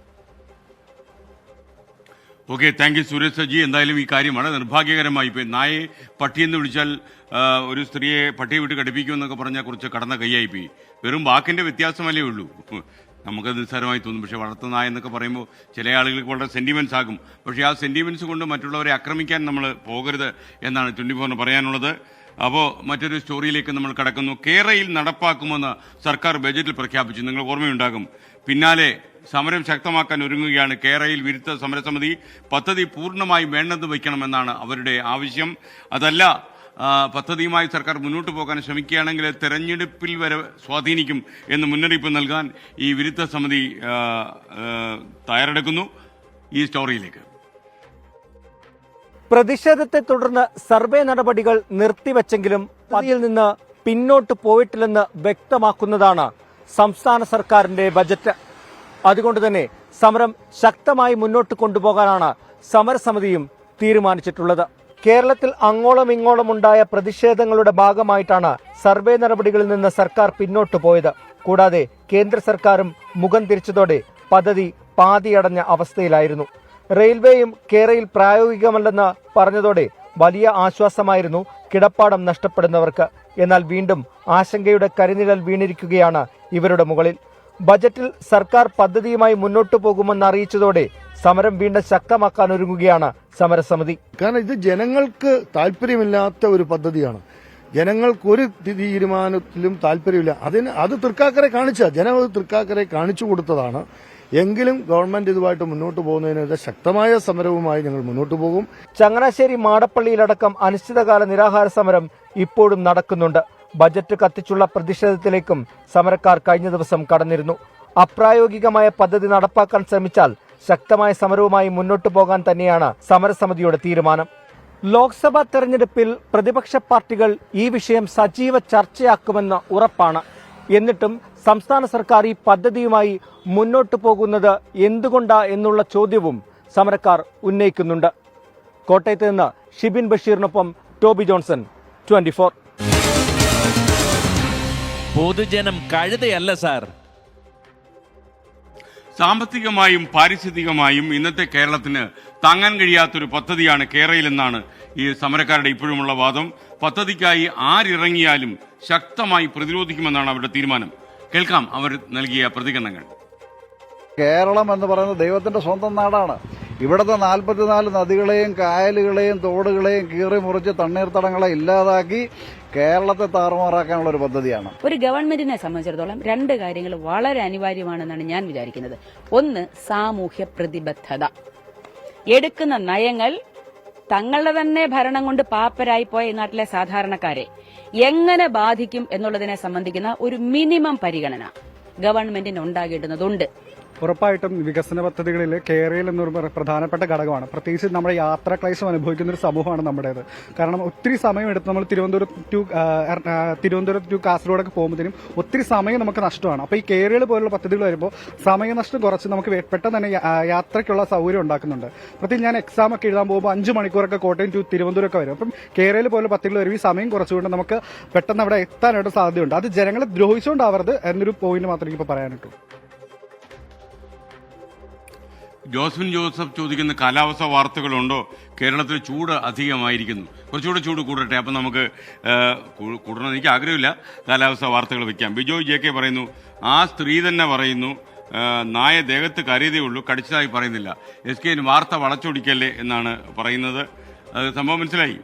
Okay, thank you Suresh ji. എന്തായാലും ഈ കാര്യമാണ് നിർഭാഗ്യകരമായി. ഇപ്പോൾ നായെ പട്ടിയെന്ന് വിളിച്ചാൽ ഒരു സ്ത്രീയെ പട്ടിയെ വിട്ട് കടിപ്പിക്കുമെന്നൊക്കെ പറഞ്ഞാൽ കുറച്ച് കടന്ന കൈയായിപ്പോയി. വെറും വാക്കിൻ്റെ വ്യത്യാസമല്ലേ ഉള്ളൂ. നമുക്കത് നിസ്സാരമായി തോന്നും. പക്ഷേ വളർത്തു നായ എന്നൊക്കെ പറയുമ്പോൾ ചില ആളുകൾക്ക് വളരെ സെൻറ്റിമെൻറ്റ്സ് ആകും. പക്ഷേ ആ സെൻറ്റിമെൻറ്റ്സ് കൊണ്ട് മറ്റുള്ളവരെ ആക്രമിക്കാൻ നമ്മൾ പോകരുത് എന്നാണ് 24 പറയാനുള്ളത്. അപ്പോൾ മറ്റൊരു സ്റ്റോറിയിലേക്ക് നമ്മൾ കടക്കുന്നു. കേരളയിൽ നടപ്പാക്കുമെന്ന് സർക്കാർ ബജറ്റിൽ പ്രഖ്യാപിച്ചു. നിങ്ങൾ ഓർമ്മയുണ്ടാകും. പിന്നാലെ സമരം ശക്തമാക്കാൻ ഒരുങ്ങുകയാണ് കേരളയിൽ വിരുദ്ധ സമരസമിതി. പദ്ധതി പൂർണ്ണമായും വേണ്ടെന്ന് വയ്ക്കണമെന്നാണ് അവരുടെ ആവശ്യം. അതല്ല, പദ്ധതിയുമായി സർക്കാർ മുന്നോട്ട് പോകാൻ ശ്രമിക്കുകയാണെങ്കിൽ തെരഞ്ഞെടുപ്പിൽ വരെ സ്വാധീനിക്കും എന്ന് മുന്നറിയിപ്പ് നൽകാൻ ഈ വിരുദ്ധ സമിതി തയ്യാറെടുക്കുന്നു. ഈ സ്റ്റോറിയിലേക്ക്. പ്രതിഷേധത്തെ തുടർന്ന് സർവേ നടപടികൾ നിർത്തിവെച്ചെങ്കിലും പദ്ധതിയിൽ നിന്ന് പിന്നോട്ട് പോയിട്ടില്ലെന്ന് വ്യക്തമാക്കുന്നതാണ് സംസ്ഥാന സർക്കാരിന്റെ ബജറ്റ്. അതുകൊണ്ട് തന്നെ സമരം ശക്തമായി മുന്നോട്ട് കൊണ്ടുപോകാനാണ് സമരസമിതിയും തീരുമാനിച്ചിട്ടുള്ളത്. കേരളത്തിൽ അങ്ങോളം ഇങ്ങോളം ഉണ്ടായ പ്രതിഷേധങ്ങളുടെ ഭാഗമായിട്ടാണ് സർവേ നടപടികളിൽ നിന്ന് സർക്കാർ പിന്നോട്ട് പോയത്. കൂടാതെ കേന്ദ്ര സർക്കാരും മുഖം തിരിച്ചതോടെ പദ്ധതി പാതിയടഞ്ഞ അവസ്ഥയിലായിരുന്നു. റെയിൽവേയും കേരളയിൽ പ്രായോഗികമല്ലെന്ന് പറഞ്ഞതോടെ വലിയ ആശ്വാസമായിരുന്നു കിടപ്പാടം നഷ്ടപ്പെടുന്നവർക്ക്. എന്നാൽ വീണ്ടും ആശങ്കയുടെ കരിനിഴൽ വീണിരിക്കുകയാണ് ഇവരുടെ മുകളിൽ. ബജറ്റിൽ സർക്കാർ പദ്ധതിയുമായി മുന്നോട്ടു പോകുമെന്ന് അറിയിച്ചതോടെ സമരം വീണ്ടും ശക്തമാക്കാൻ ഒരുങ്ങുകയാണ് സമരസമിതി. കാരണം ഇത് ജനങ്ങൾക്ക് താല്പര്യമില്ലാത്ത ഒരു പദ്ധതിയാണ്. ജനങ്ങൾക്കൊരു തീരുമാനത്തിലും താല്പര്യമില്ല. അത് തൃക്കാക്കരെ ജനം അത് തൃക്കാക്കരെ കാണിച്ചു കൊടുത്തതാണ്. എങ്കിലും ഗവൺമെന്റ് ഇതുമായിട്ട് മുന്നോട്ട് പോകുന്നതിനെതിരെ ശക്തമായ സമരവുമായി ഞങ്ങൾ മുന്നോട്ട് പോകും. ചങ്ങനാശ്ശേരി മാടപ്പള്ളിയിലടക്കം അനിശ്ചിതകാല നിരാഹാര സമരം ഇപ്പോഴും നടക്കുന്നുണ്ട്. ബജറ്റ് കത്തിച്ചുള്ള പ്രതിഷേധത്തിലേക്കും സമരക്കാർ കഴിഞ്ഞ ദിവസം കടന്നിരുന്നു. അപ്രായോഗികമായ പദ്ധതി നടപ്പാക്കാൻ ശ്രമിച്ചാൽ ശക്തമായ സമരവുമായി മുന്നോട്ടു പോകാൻ തന്നെയാണ് സമരസമിതിയുടെ തീരുമാനം. ലോക്സഭാ തെരഞ്ഞെടുപ്പിൽ പ്രതിപക്ഷ പാർട്ടികൾ ഈ വിഷയം സജീവ ചർച്ചയാക്കുമെന്ന് ഉറപ്പാണ്. എന്നിട്ടും സംസ്ഥാന സർക്കാർ ഈ പദ്ധതിയുമായി മുന്നോട്ടു പോകുന്നത് എന്തുകൊണ്ടാ എന്നുള്ള ചോദ്യവും സമരക്കാർ ഉന്നയിക്കുന്നുണ്ട്. കോട്ടയത്ത് നിന്ന് ഷിബിൻ ബഷീറിനൊപ്പം ടോബി ജോൺസൺ, 24. പൊതുജനം കഴുതയല്ല സാർ. സാമ്പത്തികമായും പാരിസ്ഥിതികമായും ഇന്നത്തെ കേരളത്തിന് താങ്ങാൻ കഴിയാത്തൊരു പദ്ധതിയാണ് കേരളയിലെന്നാണ് ഈ സമരക്കാരുടെ ഇപ്പോഴുമുള്ള വാദം. പദ്ധതിക്കായി ആരിറങ്ങിയാലും ശക്തമായി പ്രതിരോധിക്കുമെന്നാണ് അവരുടെ തീരുമാനം. കേൾക്കാം അവർ നൽകിയ പ്രതികരണങ്ങൾ. കേരളം എന്ന് പറയുന്നത് ദൈവത്തിന്റെ സ്വന്തം നാടാണ്. ഇവിടുത്തെ 44 നദികളെയും കായലുകളെയും തോടുകളെയും കീറി മുറിച്ച് തണ്ണീർത്തടങ്ങളെ ഇല്ലാതാക്കി കേരളത്തെ താറുമാറാക്കാനുള്ള ഒരു പദ്ധതിയാണ്. ഒരു ഗവൺമെന്റിനെ സംബന്ധിച്ചിടത്തോളം 2 കാര്യങ്ങൾ വളരെ അനിവാര്യമാണെന്നാണ് ഞാൻ വിചാരിക്കുന്നത്. ഒന്ന്, സാമൂഹ്യ പ്രതിബദ്ധത. എടുക്കുന്ന നയങ്ങൾ തങ്ങളുടെ തന്നെ ഭരണം കൊണ്ട് പാപ്പരായി പോയ ഈ നാട്ടിലെ സാധാരണക്കാരെ എങ്ങനെ ബാധിക്കും എന്നുള്ളതിനെ സംബന്ധിക്കുന്ന ഒരു മിനിമം പരിഗണന ഗവൺമെന്റിന് ഉണ്ടാകേണ്ടതുണ്ട്. ഉറപ്പായിട്ടും വികസന പദ്ധതികളിൽ കേരളം എന്നൊരു പ്രധാനപ്പെട്ട ഘടകമാണ്. പ്രത്യേകിച്ച് നമ്മുടെ യാത്രാ ക്ലേശം അനുഭവിക്കുന്ന ഒരു സമൂഹമാണ് നമ്മുടേത്. കാരണം ഒത്തിരി സമയം എടുത്ത് നമ്മൾ തിരുവനന്തപുരം ടു കാസർഗോഡൊക്കെ പോകുമ്പോഴത്തേനും ഒത്തിരി സമയം നമുക്ക് നഷ്ടമാണ്. അപ്പോൾ ഈ കേരള പോലുള്ള പദ്ധതികൾ വരുമ്പോൾ സമയനഷ്ടം കുറച്ച് നമുക്ക് പെട്ടെന്ന് തന്നെ യാത്രയ്ക്കുള്ള സൗകര്യം ഉണ്ടാക്കുന്നുണ്ട്. പ്രത്യേകിച്ച് ഞാൻ എക്സാം ഒക്കെ എഴുതാൻ പോകുമ്പോൾ 5 മണിക്കൂറൊക്കെ കോട്ടയം ടു തിരുവനന്തപുരമൊക്കെ വരും. അപ്പം കേരള പോലുള്ള പദ്ധതികൾ വരും. ഈ സമയം കുറച്ചുകൊണ്ട് നമുക്ക് പെട്ടെന്ന് അവിടെ എത്താനായിട്ട് സാധ്യതയുണ്ട്. അത് ജനങ്ങളെ ദ്രോഹിച്ചുകൊണ്ടാവരുത് എന്നൊരു പോയിന്റ് മാത്രമേ ഇപ്പോൾ പറയാനുള്ളൂ. ജോസ്ഫിൻ ജോസഫ് ചോദിക്കുന്ന കാലാവസ്ഥ വാർത്തകളുണ്ടോ? കേരളത്തിൽ ചൂട് അധികമായിരിക്കുന്നു. കുറച്ചുകൂടെ ചൂട് കൂടട്ടെ, അപ്പം നമുക്ക് കൂടണമെന്ന് എനിക്ക് ആഗ്രഹമില്ല. കാലാവസ്ഥ വാർത്തകൾ വയ്ക്കാം. ബിജോയ് JK പറയുന്നു, ആ സ്ത്രീ തന്നെ പറയുന്നു നായ ദേഹത്ത് കരുതേ ഉള്ളൂ, കടിച്ചതായി പറയുന്നില്ല. SK വാർത്ത വളച്ചൊടിക്കല്ലേ എന്നാണ് പറയുന്നത്. സംഭവം മനസ്സിലായി.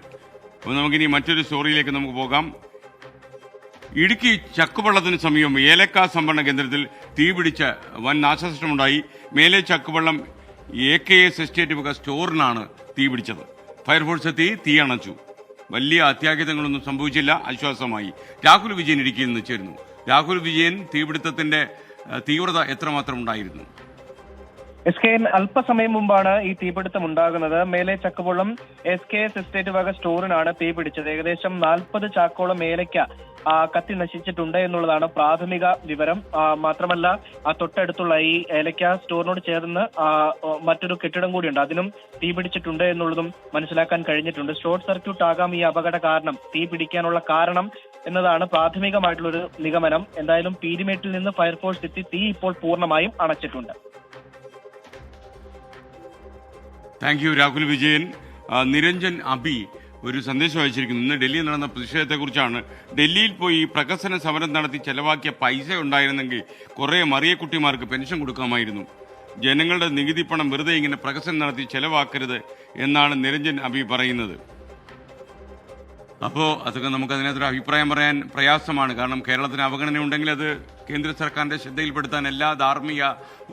അപ്പോൾ നമുക്കിനി മറ്റൊരു സ്റ്റോറിയിലേക്ക് നമുക്ക് പോകാം. ഇടുക്കി ചക്കുവള്ളത്തിന് സമീപം ഏലക്ക സംഭരണ കേന്ദ്രത്തിൽ തീപിടിച്ച് വൻ നാശനഷ്ടമുണ്ടായി. മേലെ ചക്കുവള്ളം AKS എസ്റ്റേറ്റ് വക സ്റ്റോറിനാണ് തീപിടിച്ചത്. ഫയർഫോഴ്സ് എത്തി തീയണച്ചു. വലിയ അത്യാഹിതങ്ങളൊന്നും സംഭവിച്ചില്ല, ആശ്വാസമായി. രാഹുൽ വിജയൻ ഇടുക്കിയിൽ നിന്ന് ചേരുന്നു. രാഹുൽ വിജയൻ, തീപിടുത്തത്തിന്റെ തീവ്രത എത്രമാത്രം ഉണ്ടായിരുന്നു? അല്പസമയം മുമ്പാണ് ഈ തീപിടുത്തം ഉണ്ടാകുന്നത്. മേലെ ചക്കുവള്ളം SKS എസ്റ്റേറ്റ് വക സ്റ്റോറിനാണ് തീപിടിച്ചത്. ഏകദേശം 40 ചാക്കോളം ഏലയ്ക്ക കത്തി നശിച്ചിട്ടുണ്ട് എന്നുള്ളതാണ് പ്രാഥമിക വിവരം. മാത്രമല്ല തൊട്ടടുത്തുള്ള ഈ ഏലക്ക സ്റ്റോറിനോട് ചേർന്ന് മറ്റൊരു കെട്ടിടം കൂടിയുണ്ട്, അതിനും തീ പിടിച്ചിട്ടുണ്ട് എന്നുള്ളതും മനസ്സിലാക്കാൻ കഴിഞ്ഞിട്ടുണ്ട്. ഷോർട്ട് സർക്യൂട്ട് ആകാം ഈ അപകട കാരണം, തീ പിടിക്കാനുള്ള കാരണം എന്നതാണ് പ്രാഥമികമായിട്ടുള്ളൊരു നിഗമനം. എന്തായാലും പീരിമേട്ടിൽ നിന്ന് ഫയർഫോഴ്സ് എത്തി തീ ഇപ്പോൾ പൂർണ്ണമായും അണച്ചിട്ടുണ്ട്. Thank you Rahul Vijayan. നിരഞ്ജൻ അബി ഒരു സന്ദേശം അയച്ചിരിക്കുന്നു. ഇന്ന് ഡൽഹിയിൽ നടന്ന പ്രതിഷേധത്തെക്കുറിച്ചാണ്. ഡൽഹിയിൽ പോയി പ്രകസന സമരം നടത്തി ചെലവാക്കിയ പൈസ ഉണ്ടായിരുന്നെങ്കിൽ കുറേ മറിയക്കുട്ടിമാർക്ക് പെൻഷൻ കൊടുക്കാമായിരുന്നു. ജനങ്ങളുടെ നികുതി പണം വെറുതെ ഇങ്ങനെ പ്രകസനം നടത്തി ചെലവാക്കരുത് എന്നാണ് നിരഞ്ജൻ അബി പറയുന്നത്. അപ്പോൾ അതൊക്കെ നമുക്ക് അതിനകത്തൊരു അഭിപ്രായം പറയാൻ പ്രയാസമാണ്. കാരണം കേരളത്തിന് അവഗണന ഉണ്ടെങ്കിൽ അത് കേന്ദ്ര സർക്കാരിൻ്റെ ശ്രദ്ധയിൽപ്പെടുത്താൻ എല്ലാ ധാർമ്മിക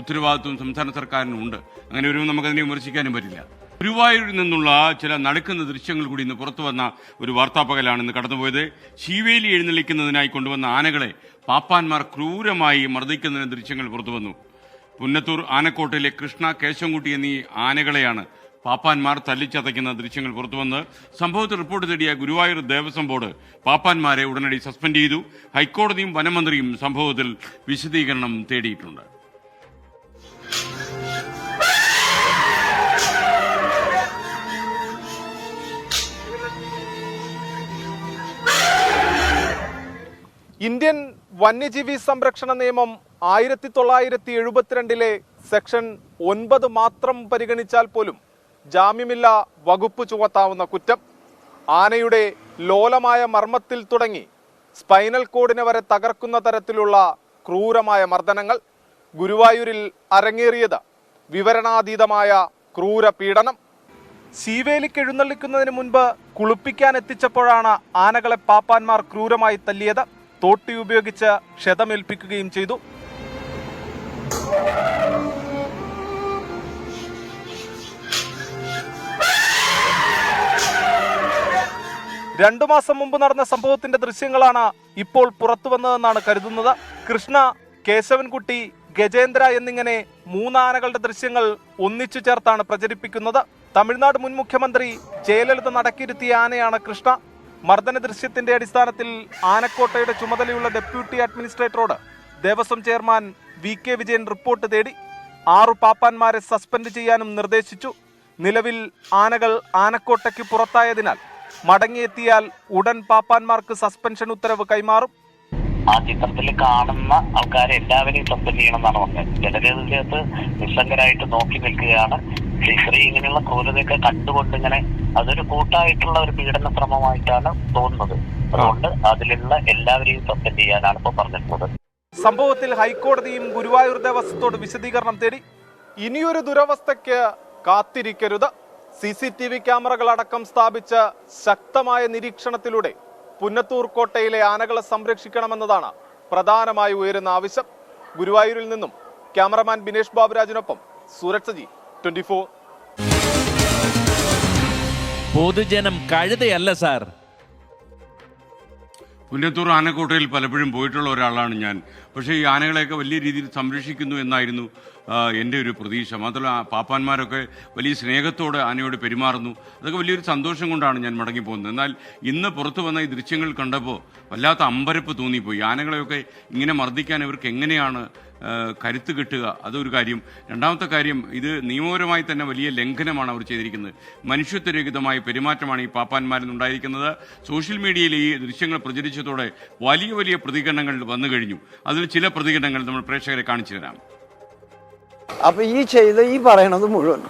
ഉത്തരവാദിത്വവും സംസ്ഥാന സർക്കാരിനുണ്ട്. അങ്ങനെ വരുമ്പോൾ നമുക്കതിനെ വിമർശിക്കാനും പറ്റില്ല. ഗുരുവായൂരിൽ നിന്നുള്ള ചില നടക്കുന്ന ദൃശ്യങ്ങൾ കൂടി ഇന്ന് പുറത്തു വന്ന ഒരു വാർത്താപ്പകലാണ് ഇന്ന് കടന്നുപോയത്. ശീവേലി എഴുന്നള്ളിക്കുന്നതിനായി കൊണ്ടുവന്ന ആനകളെ പാപ്പാന്മാർ ക്രൂരമായി മർദ്ദിക്കുന്നതിന് ദൃശ്യങ്ങൾ പുറത്തു വന്നു. പുന്നത്തൂർ ആനക്കോട്ടയിലെ കൃഷ്ണ, കേശവൻകുട്ടി എന്നീ ആനകളെയാണ് പാപ്പാന്മാർ തല്ലിച്ചതയ്ക്കുന്ന ദൃശ്യങ്ങൾ പുറത്തുവന്ന്. സംഭവത്തിൽ റിപ്പോർട്ട് തേടിയ ഗുരുവായൂർ ദേവസ്വം ബോർഡ് പാപ്പാന്മാരെ ഉടനടി സസ്പെൻഡ് ചെയ്തു. ഹൈക്കോടതിയും വനമന്ത്രിയും സംഭവത്തിൽ വിശദീകരണം തേടിയിട്ടുണ്ട്. ഇന്ത്യൻ വന്യജീവി സംരക്ഷണ നിയമം 1972 സെക്ഷൻ 9 മാത്രം പരിഗണിച്ചാൽ പോലും ജാമ്യമില്ലാ വകുപ്പ് ചുമത്താവുന്ന കുറ്റം. ആനയുടെ ലോലമായ മർമ്മത്തിൽ തുടങ്ങി സ്പൈനൽ കോഡിനെ വരെ തകർക്കുന്ന തരത്തിലുള്ള ക്രൂരമായ മർദ്ദനങ്ങൾ. ഗുരുവായൂരിൽ അരങ്ങേറിയത് വിവരണാതീതമായ ക്രൂര പീഡനം. ശീവേലിക്ക് എഴുന്നള്ളിക്കുന്നതിന് മുൻപ് കുളിപ്പിക്കാൻ എത്തിച്ചപ്പോഴാണ് ആനകളെ പാപ്പാന്മാർ ക്രൂരമായി തല്ലിയത്. തോട്ടി ഉപയോഗിച്ച് ക്ഷതമേൽപ്പിക്കുകയും ചെയ്തു. രണ്ടു മാസം മുമ്പ് നടന്ന സംഭവത്തിന്റെ ദൃശ്യങ്ങളാണ് ഇപ്പോൾ പുറത്തുവന്നതെന്നാണ് കരുതുന്നത്. കൃഷ്ണ, കേശവൻകുട്ടി, ഗജേന്ദ്ര എന്നിങ്ങനെ 3 ആനകളുടെ ദൃശ്യങ്ങൾ ഒന്നിച്ചു ചേർത്താണ് പ്രചരിപ്പിക്കുന്നത്. തമിഴ്നാട് മുൻ മുഖ്യമന്ത്രി ജയലളിത നടക്കിരുത്തിയ ആനയാണ് കൃഷ്ണ. മർദ്ദന ദൃശ്യത്തിന്റെ അടിസ്ഥാനത്തിൽ ആനക്കോട്ടയുടെ ചുമതലയുള്ള ഡെപ്യൂട്ടി അഡ്മിനിസ്ട്രേറ്ററോട് Devaswom chairman VK Vijayan report തേടി. 6 പാപ്പാന്മാരെ സസ്പെൻഡ് ചെയ്യാനും നിർദ്ദേശിച്ചു. നിലവിൽ ആനകൾ ആനക്കോട്ടയ്ക്ക് പുറത്തായതിനാൽ മടങ്ങിയെത്തിയാൽ ഉടൻ പാപ്പാന്മാർക്ക് സസ്പെൻഷൻ ഉത്തരവ് കൈമാറും. ആ ചിത്രത്തിൽ കാണുന്ന ആൾക്കാരെ എല്ലാവരെയും സസ്പെൻഡ് ചെയ്യണമെന്നാണ് പറഞ്ഞത്. ജനതയിലേക്ക് നിസ്സംഗരായിട്ട് നോക്കി നിൽക്കുകയാണ്. ശ്രീ ഇങ്ങനെയുള്ള ക്രൂരതയൊക്കെ കണ്ടുകൊണ്ട് ഇങ്ങനെ അതൊരു കൂട്ടായിട്ടുള്ള ഒരു പീഡന ശ്രമമായിട്ടാണ് തോന്നുന്നത്. അതുകൊണ്ട് അതിലുള്ള എല്ലാവരെയും സസ്പെൻഡ് ചെയ്യാനാണ് ഇപ്പോൾ പറഞ്ഞിട്ടുള്ളത്. സംഭവത്തിൽ ഹൈക്കോടതിയും ഗുരുവായൂർ ദേവസ്വത്തോട് വിശദീകരണം തേടി. ഇനിയൊരു ദുരവസ്ഥയ്ക്ക് കാത്തിരിക്കരുത്. CCTV ക്യാമറകളടക്കം സ്ഥാപിച്ച് ശക്തമായ നിരീക്ഷണത്തിലൂടെ പുന്നത്തൂർ കോട്ടയിലെ ആനകളെ സംരക്ഷിക്കണമെന്നതാണ് പ്രധാനമായി ഉയരുന്ന ആവശ്യം. ഗുരുവായൂരിൽ നിന്നും ക്യാമറമാൻ ബിനേഷ് ബാബുരാജിനൊപ്പം സൂരജ് സജി, 24. പൊതുജനം കഴുതയല്ല സാർ. പുന്നത്തൂർ ആനക്കോട്ടയിൽ പലപ്പോഴും പോയിട്ടുള്ള ഒരാളാണ് ഞാൻ. പക്ഷേ ഈ ആനകളെയൊക്കെ വലിയ രീതിയിൽ സംരക്ഷിക്കുന്നു എന്നായിരുന്നു എൻ്റെ ഒരു പ്രതീക്ഷ. മാത്രമല്ല പാപ്പാന്മാരൊക്കെ വലിയ സ്നേഹത്തോടെ ആനയോട് പെരുമാറുന്നു. അതൊക്കെ വലിയൊരു സന്തോഷം കൊണ്ടാണ് ഞാൻ മടങ്ങിപ്പോകുന്നത്. എന്നാൽ ഇന്ന് പുറത്തു വന്ന ഈ ദൃശ്യങ്ങൾ കണ്ടപ്പോൾ വല്ലാത്ത അമ്പരപ്പ് തോന്നിപ്പോയി. ആനകളെയൊക്കെ ഇങ്ങനെ മർദ്ദിക്കാൻ ഇവർക്ക് എങ്ങനെയാണ് കരുത്ത് കിട്ടുക? അതൊരു കാര്യം. രണ്ടാമത്തെ കാര്യം, ഇത് നിയമപരമായി തന്നെ വലിയ ലംഘനമാണ് അവർ ചെയ്തിരിക്കുന്നത്. മനുഷ്യത്വരഹിതമായ പെരുമാറ്റമാണ് ഈ പാപ്പാന്മാരിൽ നിന്നുണ്ടായിരിക്കുന്നത്. സോഷ്യൽ മീഡിയയിൽ ഈ ദൃശ്യങ്ങൾ പ്രചരിച്ചതോടെ വലിയ വലിയ പ്രതികരണങ്ങൾ വന്നു കഴിഞ്ഞു. അതിൽ ചില പ്രതികരണങ്ങൾ നമ്മൾ പ്രേക്ഷകരെ കാണിച്ചു തരാം. അപ്പൊ ഈ പറയണത് മുഴുവൻ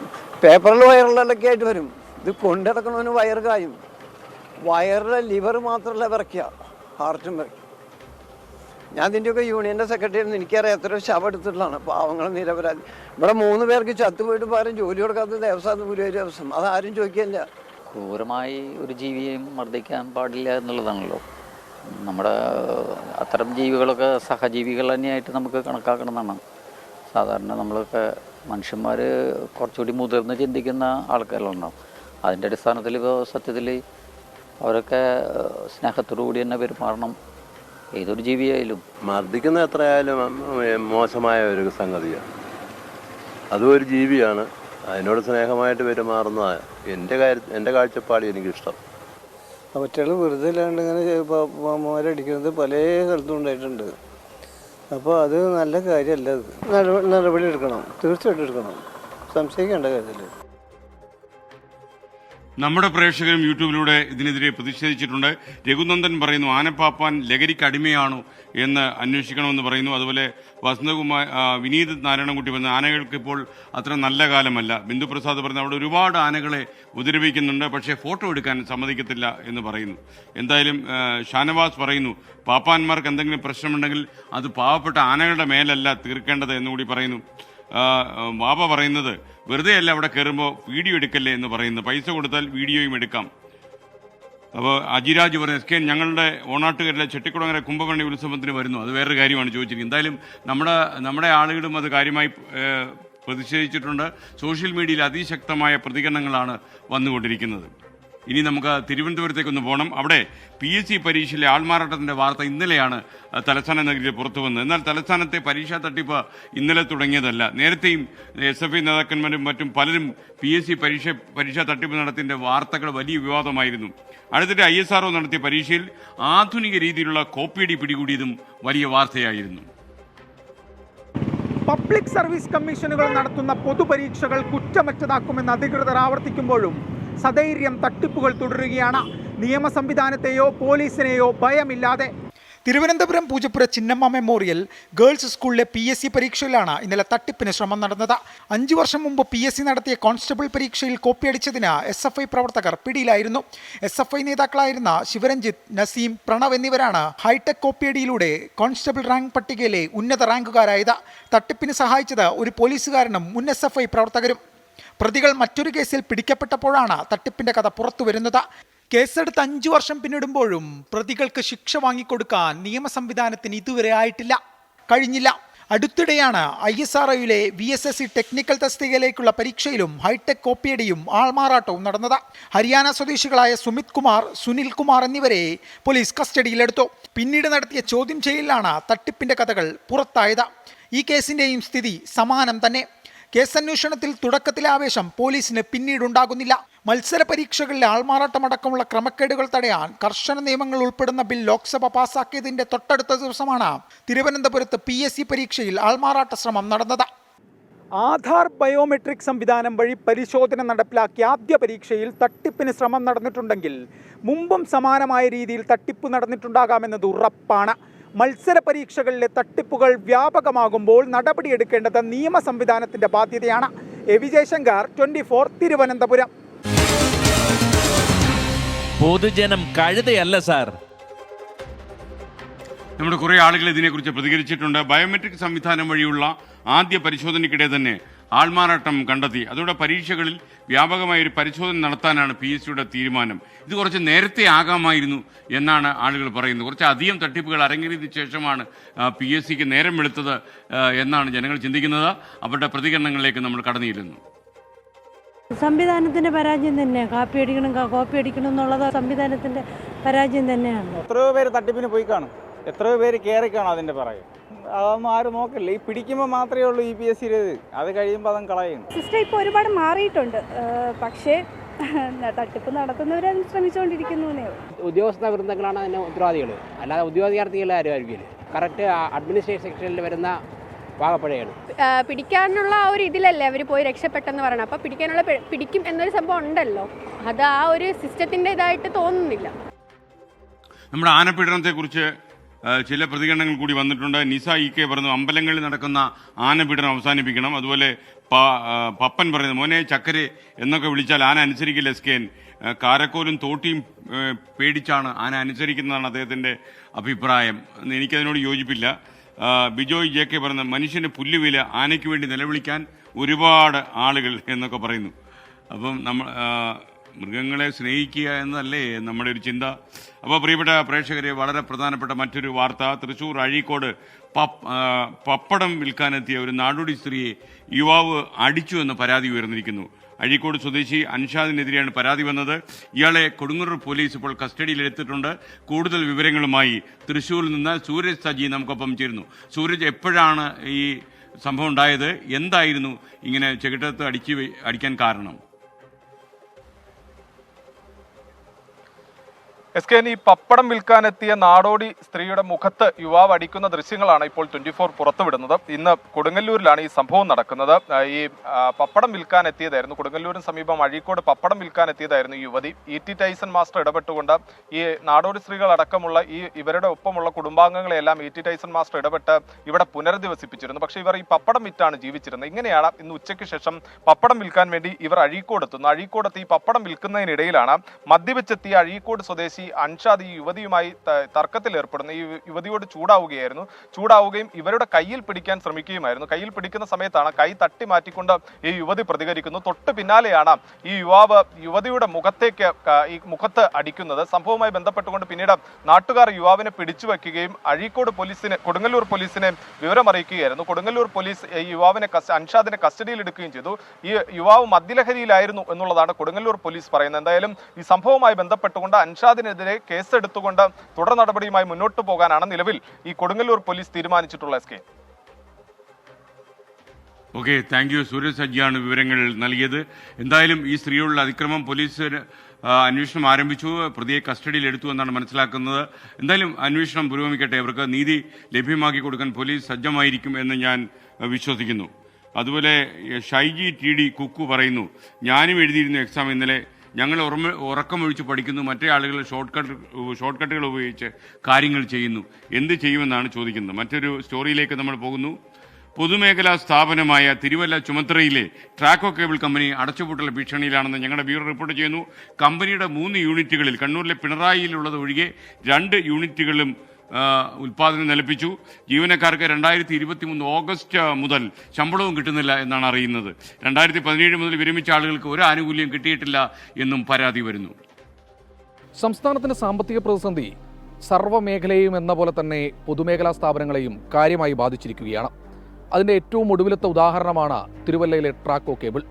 പേപ്പറിൽ വയറിലൊക്കെ ആയിട്ട് വരും. ഇത് കൊണ്ടിടക്കണവന് വയർ കായും. വയറിലെ ലിവർ മാത്രമല്ല വിറയ്ക്കുക, ഹാർട്ടും വിറയ്ക്കും. ഞാൻ ഇതിൻ്റെയൊക്കെ യൂണിയൻ്റെ സെക്രട്ടറി, എനിക്കറിയാം എത്ര ശവം എടുത്തിട്ടുള്ളതാണ്. പാവങ്ങൾ നിരപരാധി. ഇവിടെ 3 പേർക്ക് ചത്തുപോയിട്ട് പകരം ജോലി കൊടുക്കാത്ത ദേവസ്വം ഗുരുവായൂർ ദേവസ്വം. അതാരും ചോദിക്കില്ല. ക്രൂരമായി ഒരു ജീവിയെയും മർദ്ദിക്കാൻ പാടില്ല എന്നുള്ളതാണല്ലോ. നമ്മുടെ അത്തരം ജീവികളൊക്കെ സഹജീവികൾ തന്നെയായിട്ട് നമുക്ക് കണക്കാക്കണമെന്നാണ്. സാധാരണ നമ്മളൊക്കെ മനുഷ്യന്മാർ കുറച്ചുകൂടി മുതിർന്ന് ചിന്തിക്കുന്ന ആൾക്കാരുണ്ടാവും. അതിൻ്റെ അടിസ്ഥാനത്തിൽ ഇപ്പോൾ സത്യത്തിൽ അവരൊക്കെ സ്നേഹത്തോടു കൂടി തന്നെ പെരുമാറണം. ഏതൊരു ജീവിയായാലും മർദ്ദിക്കുന്ന എത്രയായാലും മോശമായ ഒരു സംഗതിയാണ്. അതും ഒരു ജീവിയാണ്. അതിനോട് സ്നേഹമായിട്ട് പെരുമാറുന്നതാണ് എൻ്റെ കാഴ്ചപ്പാട് എനിക്കിഷ്ടം. അവറ്റകൾ വെറുതെ ഇല്ലാണ്ട് ഇങ്ങനെ മോരടിക്കുന്നത് പല സ്ഥലത്തും ഉണ്ടായിട്ടുണ്ട്. അപ്പോൾ അത് നല്ല കാര്യമല്ല. അത് നടപടി എടുക്കണം, തീർച്ചയായിട്ടും എടുക്കണം, സംശയിക്കേണ്ട കാര്യമില്ല. നമ്മുടെ പ്രേക്ഷകരും യൂട്യൂബിലൂടെ ഇതിനെതിരെ പ്രതിഷേധിച്ചിട്ടുണ്ട്. രഘുനന്ദൻ പറയുന്നു, ആനപ്പാപ്പാൻ ലഹരിക്ക് അടിമയാണോ എന്ന് അന്വേഷിക്കണമെന്ന് പറയുന്നു. അതുപോലെ വസന്തകുമാർ വിനീത് നാരായണൻകുട്ടി പറഞ്ഞു, ആനകൾക്ക് ഇപ്പോൾ അത്ര നല്ല കാലമല്ല. ബിന്ദുപ്രസാദ് പറഞ്ഞു, അവിടെ ഒരുപാട് ആനകളെ ഉപദ്രവിക്കുന്നുണ്ട്, പക്ഷേ ഫോട്ടോ എടുക്കാൻ സമ്മതിക്കത്തില്ല എന്ന് പറയുന്നു. എന്തായാലും ഷാനവാസ് പറയുന്നു, പാപ്പാന്മാർക്ക് എന്തെങ്കിലും പ്രശ്നമുണ്ടെങ്കിൽ അത് പാവപ്പെട്ട ആനകളുടെ മേലല്ല തീർക്കേണ്ടത് എന്നുകൂടി പറയുന്നു. ബാബ പറയുന്നത്, വെറുതെ അല്ല അവിടെ കയറുമ്പോൾ വീഡിയോ എടുക്കല്ലേ എന്ന് പറയുന്നു, പൈസ കൊടുത്താൽ വീഡിയോയും എടുക്കാം. അപ്പോൾ അജിരാജ് പറഞ്ഞു, എസ് കെ ഞങ്ങളുടെ ഓണാട്ടുകാരിലെ ചെട്ടിക്കുളങ്ങര കുംഭകർണി ഉത്സവത്തിന് വരുന്നു, അത് വേറൊരു കാര്യമാണ് ചോദിച്ചിരിക്കുന്നത്. എന്തായാലും നമ്മുടെ ആളുകളും അത് കാര്യമായി പ്രതിഷേധിച്ചിട്ടുണ്ട്. സോഷ്യൽ മീഡിയയിൽ അതിശക്തമായ പ്രതികരണങ്ങളാണ് വന്നുകൊണ്ടിരിക്കുന്നത്. ഇനി നമുക്ക് തിരുവനന്തപുരത്തേക്കൊന്ന് പോകണം. അവിടെ PSC പരീക്ഷയിലെ ആൾമാറാട്ടത്തിൻ്റെ വാർത്ത ഇന്നലെയാണ് തലസ്ഥാന നഗരിയിൽ പുറത്തു വന്നത്. എന്നാൽ തലസ്ഥാനത്തെ പരീക്ഷാ തട്ടിപ്പ് ഇന്നലെ തുടങ്ങിയതല്ല. നേരത്തെയും SFI നേതാക്കന്മാരും മറ്റും പലരും PSC പരീക്ഷാ തട്ടിപ്പ് നടത്തിയതിൻ്റെ വാർത്തകൾ വലിയ വിവാദമായിരുന്നു. അടുത്തിടെ ISRO നടത്തിയ പരീക്ഷയിൽ ആധുനിക രീതിയിലുള്ള കോപ്പിയടി പിടികൂടിയതും വലിയ വാർത്തയായിരുന്നു. പബ്ലിക് സർവീസ് കമ്മീഷനുകൾ നടത്തുന്ന പൊതുപരീക്ഷകൾ കുറ്റമറ്റതാക്കുമെന്ന് അധികൃതർ ആവർത്തിക്കുമ്പോഴും സധൈര്യം തട്ടിപ്പുകൾ തുടരുകയാണ്. നിയമ സംവിധാനത്തെയോ പോലീസിനെയോ ഭയമില്ലാതെ. തിരുവനന്തപുരം പൂജപ്പുര ചിന്നമ്മ മെമ്മോറിയൽ ഗേൾസ് സ്കൂളിലെ PSC പരീക്ഷയിലാണ് ഇന്നലെ തട്ടിപ്പിന് ശ്രമം നടന്നത്. 5 വർഷം മുമ്പ് PSC നടത്തിയ കോൺസ്റ്റബിൾ പരീക്ഷയിൽ കോപ്പിയടിച്ചതിന് SFI പ്രവർത്തകർ പിടിയിലായിരുന്നു. SFI നേതാക്കളായിരുന്ന ശിവരഞ്ജിത്ത്, നസീം, പ്രണവ് എന്നിവരാണ് ഹൈടെക് കോപ്പിയടിയിലൂടെ കോൺസ്റ്റബിൾ റാങ്ക് പട്ടികയിലെ ഉന്നത റാങ്കുകാരായത്. തട്ടിപ്പിന് സഹായിച്ചത് ഒരു പോലീസുകാരനും മുൻ SFI പ്രവർത്തകരും. പ്രതികൾ മറ്റൊരു കേസിൽ പിടിക്കപ്പെട്ടപ്പോഴാണ് തട്ടിപ്പിന്റെ കഥ പുറത്തു വരുന്നത്. കേസെടുത്ത് 5 വർഷം പിന്നിടുമ്പോഴും പ്രതികൾക്ക് ശിക്ഷ വാങ്ങിക്കൊടുക്കാൻ നിയമ സംവിധാനത്തിന് ഇതുവരെ കഴിഞ്ഞില്ല. അടുത്തിടെയാണ് ISROയിലെ VSSC ടെക്നിക്കൽ തസ്തികയിലേക്കുള്ള പരീക്ഷയിലും ഹൈടെക് കോപ്പിയടിയും ആൾമാറാട്ടവും നടന്നത്. ഹരിയാന സ്വദേശികളായ സുമിത് കുമാർ, സുനിൽ കുമാർ എന്നിവരെ പോലീസ് കസ്റ്റഡിയിലെടുത്തു. പിന്നീട് നടത്തിയ ചോദ്യം ചെയ്യലിലാണ് തട്ടിപ്പിന്റെ കഥകൾ പുറത്തായത്. ഈ കേസിന്റെയും സ്ഥിതി സമാനം തന്നെ. കേസന്വേഷണത്തിൽ തുടക്കത്തിലെ ആവേശം പോലീസിന് പിന്നീടുണ്ടാകുന്നില്ല. മത്സര പരീക്ഷകളിലെ ആൾമാറാട്ടമടക്കമുള്ള ക്രമക്കേടുകൾ തടയാൻ കർശന നിയമങ്ങൾ ഉൾപ്പെടുന്ന ബിൽ ലോക്സഭ പാസാക്കിയതിന്റെ തൊട്ടടുത്ത ദിവസമാണ് തിരുവനന്തപുരത്ത് PSC പരീക്ഷയിൽ ആൾമാറാട്ട ശ്രമം നടന്നത്. ആധാർ ബയോമെട്രിക് സംവിധാനം വഴി പരിശോധന നടപ്പിലാക്കിയ ആദ്യ പരീക്ഷയിൽ തട്ടിപ്പിന് ശ്രമം നടന്നിട്ടുണ്ടെങ്കിൽ മുമ്പും സമാനമായ രീതിയിൽ തട്ടിപ്പ് നടന്നിട്ടുണ്ടാകാമെന്നത് ഉറപ്പാണ്. മത്സര പരീക്ഷകളിലെ തട്ടിപ്പുകൾ വ്യാപകമാകുമ്പോൾ നടപടിയെടുക്കേണ്ടത് നിയമ സംവിധാനത്തിന്റെ ബാധ്യതയാണ്. വിജയശങ്കർ, 24, തിരുവനന്തപുരം. പൊതുജനം കഴുതയല്ല സാർ. നമ്മുടെ കുറേ ആളുകൾ ഇതിനെക്കുറിച്ച് പ്രതികരിച്ചിട്ടുണ്ട്. ബയോമെട്രിക് സംവിധാനം വഴിയുള്ള ആദ്യ പരിശോധനയ്ക്കിടെ തന്നെ ആൾമാറാട്ടം കണ്ടെത്തി. അതോടെ പരീക്ഷകളിൽ വ്യാപകമായ ഒരു പരിശോധന നടത്താനാണ് PSCയുടെ തീരുമാനം. ഇത് കുറച്ച് നേരത്തെ ആകാമായിരുന്നു എന്നാണ് ആളുകൾ പറയുന്നത്. കുറച്ച് അധികം തട്ടിപ്പുകൾ അരങ്ങേറിയതിനു ശേഷമാണ് PSCക്ക് നേരം വെളുത്തത് എന്നാണ് ജനങ്ങൾ ചിന്തിക്കുന്നത്. അവരുടെ പ്രതികരണങ്ങളിലേക്ക് നമ്മൾ കടന്നിരുന്നു. സംവിധാനത്തിന്റെ പരാജയം തന്നെ. കോപ്പി അടിക്കണം എന്നുള്ളത് സംവിധാനത്തിന്റെ പരാജയം തന്നെയാണ്. എത്രയോ പേര് തട്ടിപ്പിന് പോയി കാണും, എത്രയോ പേര് കയറി കാണും അതിന്റെ പറയും. അതൊന്നും ആരും നോക്കില്ല. ഈ പിടിക്കുമ്പോൾ മാത്രമേ ഉള്ളൂ ഈ PSC അത് കഴിയുമ്പോൾ അതും കളയും. സിസ്റ്റം ഇപ്പോൾ ഒരുപാട് മാറിയിട്ടുണ്ട്. പക്ഷേ തട്ടിപ്പ് നടത്തുന്നവർ അതിന് ശ്രമിച്ചുകൊണ്ടിരിക്കുന്നേ. ഉദ്യോഗസ്ഥ വൃന്ദങ്ങളാണ് അതിന് ഉത്തരവാദികൾ, അല്ലാതെ ഉദ്യോഗാർത്ഥികൾ ആരും ആയിരിക്കില്ല. കറക്റ്റ് അഡ്മിനിസ്ട്രേഷൻ സെക്ഷനിൽ വരുന്ന പാകപ്പഴയാണ്. പിടിക്കാനുള്ള ആ ഒരു ഇതിലല്ലേ അവർ പോയി രക്ഷപ്പെട്ടെന്ന് പറയണം. അപ്പോൾ പിടിക്കും എന്നൊരു സംഭവം ഉണ്ടല്ലോ, അത് ആ ഒരു സിസ്റ്റത്തിൻ്റെ ഇതായിട്ട് തോന്നുന്നില്ല. നമ്മുടെ ആനപീഡനത്തെക്കുറിച്ച് ചില പ്രതികരണങ്ങൾ കൂടി വന്നിട്ടുണ്ട്. നിസ EK പറഞ്ഞു, അമ്പലങ്ങളിൽ നടക്കുന്ന ആനപീഡനം അവസാനിപ്പിക്കണം. അതുപോലെ പപ്പൻ പറയുന്നത്, മോനെ ചക്കരെ എന്നൊക്കെ വിളിച്ചാൽ ആന അനുസരിക്കില്ല SK. കാരക്കോലും തോട്ടിയും പേടിച്ചാണ് ആന അനുസരിക്കുന്നതാണ് അദ്ദേഹത്തിൻ്റെ അഭിപ്രായം. എനിക്കതിനോട് യോജിപ്പില്ല. ബിജോയ് JK പറഞ്ഞ, മനുഷ്യന് പുല്ലുവില, ആനയ്ക്ക് വേണ്ടി നിലവിളിക്കാൻ ഒരുപാട് ആളുകൾ എന്നൊക്കെ പറയുന്നു. അപ്പം മൃഗങ്ങളെ സ്നേഹിക്കുക എന്നല്ലേ നമ്മുടെ ഒരു ചിന്ത. അപ്പോൾ പ്രിയപ്പെട്ട പ്രേക്ഷകരെ, വളരെ പ്രധാനപ്പെട്ട മറ്റൊരു വാർത്ത. തൃശ്ശൂർ അഴീക്കോട് പപ്പടം വിൽക്കാനെത്തിയ ഒരു നാടോടി സ്ത്രീയെ യുവാവ് അടിച്ചു എന്ന പരാതി ഉയർന്നിരിക്കുന്നു. അഴീക്കോട് സ്വദേശി അൻഷാദിനെതിരെയാണ് പരാതി വന്നത്. ഇയാളെ കൊടുങ്ങല്ലൂർ പോലീസ് ഇപ്പോൾ കസ്റ്റഡിയിലെടുത്തിട്ടുണ്ട്. കൂടുതൽ വിവരങ്ങളുമായി തൃശ്ശൂരിൽ നിന്ന് സൂരജ് സജി നമുക്കൊപ്പം ചേരുന്നു. സൂരജ്, എപ്പോഴാണ് ഈ സംഭവം ഉണ്ടായത്? എന്തായിരുന്നു ഇങ്ങനെ ചെകിട്ടത്ത് അടിക്കാൻ കാരണം? SK, ഈ പപ്പടം വിൽക്കാനെത്തിയ നാടോടി സ്ത്രീയുടെ മുഖത്ത് യുവാവ് അടിക്കുന്ന ദൃശ്യങ്ങളാണ് ഇപ്പോൾ 24 പുറത്തുവിടുന്നത്. ഇന്ന് കൊടുങ്ങല്ലൂരിലാണ് ഈ സംഭവം നടക്കുന്നത്. ഈ പപ്പടം വിൽക്കാനെത്തിയതായിരുന്നു, കൊടുങ്ങല്ലൂരിന് സമീപം അഴീക്കോട് പപ്പടം വിൽക്കാനെത്തിയതായിരുന്നു ഈ യുവതി. ET ടൈസൺ മാസ്റ്റർ ഇടപെട്ടുകൊണ്ട് ഈ നാടോടി സ്ത്രീകളടക്കമുള്ള ഇവരുടെ ഒപ്പമുള്ള കുടുംബാംഗങ്ങളെല്ലാം ET ടൈസൺ മാസ്റ്റർ ഇടപെട്ട് ഇവിടെ പുനരധിവസിപ്പിച്ചിരുന്നു. പക്ഷേ ഇവർ ഈ പപ്പടം വിറ്റാണ് ജീവിച്ചിരുന്നത്. ഇങ്ങനെയാണ് ഇന്ന് ഉച്ചയ്ക്ക് ശേഷം പപ്പടം വിൽക്കാൻ വേണ്ടി ഇവർ അഴീക്കോടെത്തുന്നു. അഴീക്കോടെത്തി ഈ പപ്പടം വിൽക്കുന്നതിനിടയിലാണ് മദ്യപിച്ചെത്തിയ അഴീക്കോട് സ്വദേശി അൻഷാദ് ഈ യുവതിയുമായി തർക്കത്തിലേർപ്പെടുന്നു. ഈ യുവതിയോട് ചൂടാവുകയും ഇവരുടെ കയ്യിൽ പിടിക്കാൻ ശ്രമിക്കുകയുമായിരുന്നു. കയ്യിൽ പിടിക്കുന്ന സമയത്താണ് കൈ തട്ടി മാറ്റിക്കൊണ്ട് ഈ യുവതി പ്രതികരിക്കുന്നു. തൊട്ട് പിന്നാലെയാണ് ഈ യുവാവ് യുവതിയുടെ മുഖത്ത് അടിക്കുന്നത്. സംഭവവുമായി ബന്ധപ്പെട്ടുകൊണ്ട് പിന്നീട് നാട്ടുകാർ യുവാവിനെ പിടിച്ചു വയ്ക്കുകയും കൊടുങ്ങല്ലൂർ പോലീസിനെ വിവരമറിയിക്കുകയായിരുന്നു. കൊടുങ്ങല്ലൂർ പോലീസ് ഈ യുവാവിനെ അൻഷാദിനെ കസ്റ്റഡിയിൽ എടുക്കുകയും ചെയ്തു. ഈ യുവാവ് മദ്യലഹരിയിലായിരുന്നു എന്നുള്ളതാണ് കൊടുങ്ങല്ലൂർ പോലീസ് പറയുന്നത്. എന്തായാലും ഈ സംഭവവുമായി ബന്ധപ്പെട്ടുകൊണ്ട് അൻഷാദിനെതിരെ കേസെടുത്തുകൊണ്ട് തുടർ നടപടിയുമായി മുന്നോട്ട് പോകാനാണ് നിലവിൽ ഈ കൊടുങ്ങല്ലൂർ പോലീസ് തീരുമാനിച്ചിട്ടുള്ള SK. Okay, thank you. Sooraj സജ്ജിയാണ് വിവരങ്ങൾ നൽകിയത്. എന്തായാലും ഈ സ്ത്രീയോടുള്ള അതിക്രമം പോലീസ് അന്വേഷണം ആരംഭിച്ചു, പ്രതിയെ കസ്റ്റഡിയിൽ എടുത്തു എന്നാണ് മനസ്സിലാക്കുന്നത്. എന്തായാലും അന്വേഷണം പുരോഗമിക്കട്ടെ. അവർക്ക് നീതി ലഭ്യമാക്കി കൊടുക്കാൻ പോലീസ് സജ്ജമായിരിക്കും എന്ന് ഞാൻ വിശ്വസിക്കുന്നു. അതുപോലെ ഷൈജി TD കുക്കു പറയുന്നു, ഞാനും എഴുതിയിരുന്നു എക്സാം ഇന്നലെ. ഞങ്ങൾ ഉറക്കമൊഴിച്ച് പഠിക്കുന്നു, മറ്റേ ആളുകൾ ഷോർട്ട് കട്ടുകൾ ഉപയോഗിച്ച് കാര്യങ്ങൾ ചെയ്യുന്നു. എന്ത് ചെയ്യുമെന്നാണ് ചോദിക്കുന്നത്. മറ്റൊരു സ്റ്റോറിയിലേക്ക് നമ്മൾ പോകുന്നു. പൊതുമേഖലാ സ്ഥാപനമായ തിരുവല്ല ചുമത്രയിലെ ട്രാക്കോ കേബിൾ കമ്പനി അടച്ചുപൂട്ടൽ ഭീഷണിയിലാണെന്ന് ഞങ്ങളുടെ ബ്യൂറോ റിപ്പോർട്ട് ചെയ്യുന്നു. കമ്പനിയുടെ 3 യൂണിറ്റുകളിൽ കണ്ണൂരിലെ പിണറായിയിലുള്ളത് ഒഴികെ 2 യൂണിറ്റുകളിലും ഉൽപ്പാദനം നിലപ്പിച്ചു. ജീവനക്കാർക്ക് 2023 ഓഗസ്റ്റ് മുതൽ ശമ്പളവും കിട്ടുന്നില്ല എന്നാണ് അറിയുന്നത്. 2017 മുതൽ വിരമിച്ച ആളുകൾക്ക് ഒരു ആനുകൂല്യം കിട്ടിയിട്ടില്ല എന്നും പരാതി വരുന്നു. സംസ്ഥാനത്തിന്റെ സാമ്പത്തിക പ്രതിസന്ധി സർവ്വമേഖലയും എന്ന പോലെ തന്നെ പൊതുമേഖലാ സ്ഥാപനങ്ങളെയും കാര്യമായി ബാധിച്ചിരിക്കുകയാണ്. അതിന്റെ ഏറ്റവും ഒടുവിലത്തെ ഉദാഹരണമാണ് തിരുവല്ലയിലെ ട്രാക്കോ കേബിൾ.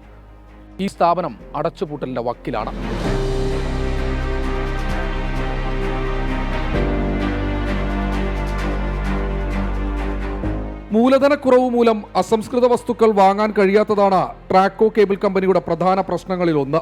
ഈ സ്ഥാപനം അടച്ചുപൂട്ടലിന്റെ വക്കിലാണ്. മൂലധനക്കുറവ് മൂലം അസംസ്കൃത വസ്തുക്കൾ വാങ്ങാൻ കഴിയാത്തതാണ് ട്രാക്കോ കേബിൾ കമ്പനിയുടെ പ്രധാന പ്രശ്നങ്ങളിലൊന്ന്.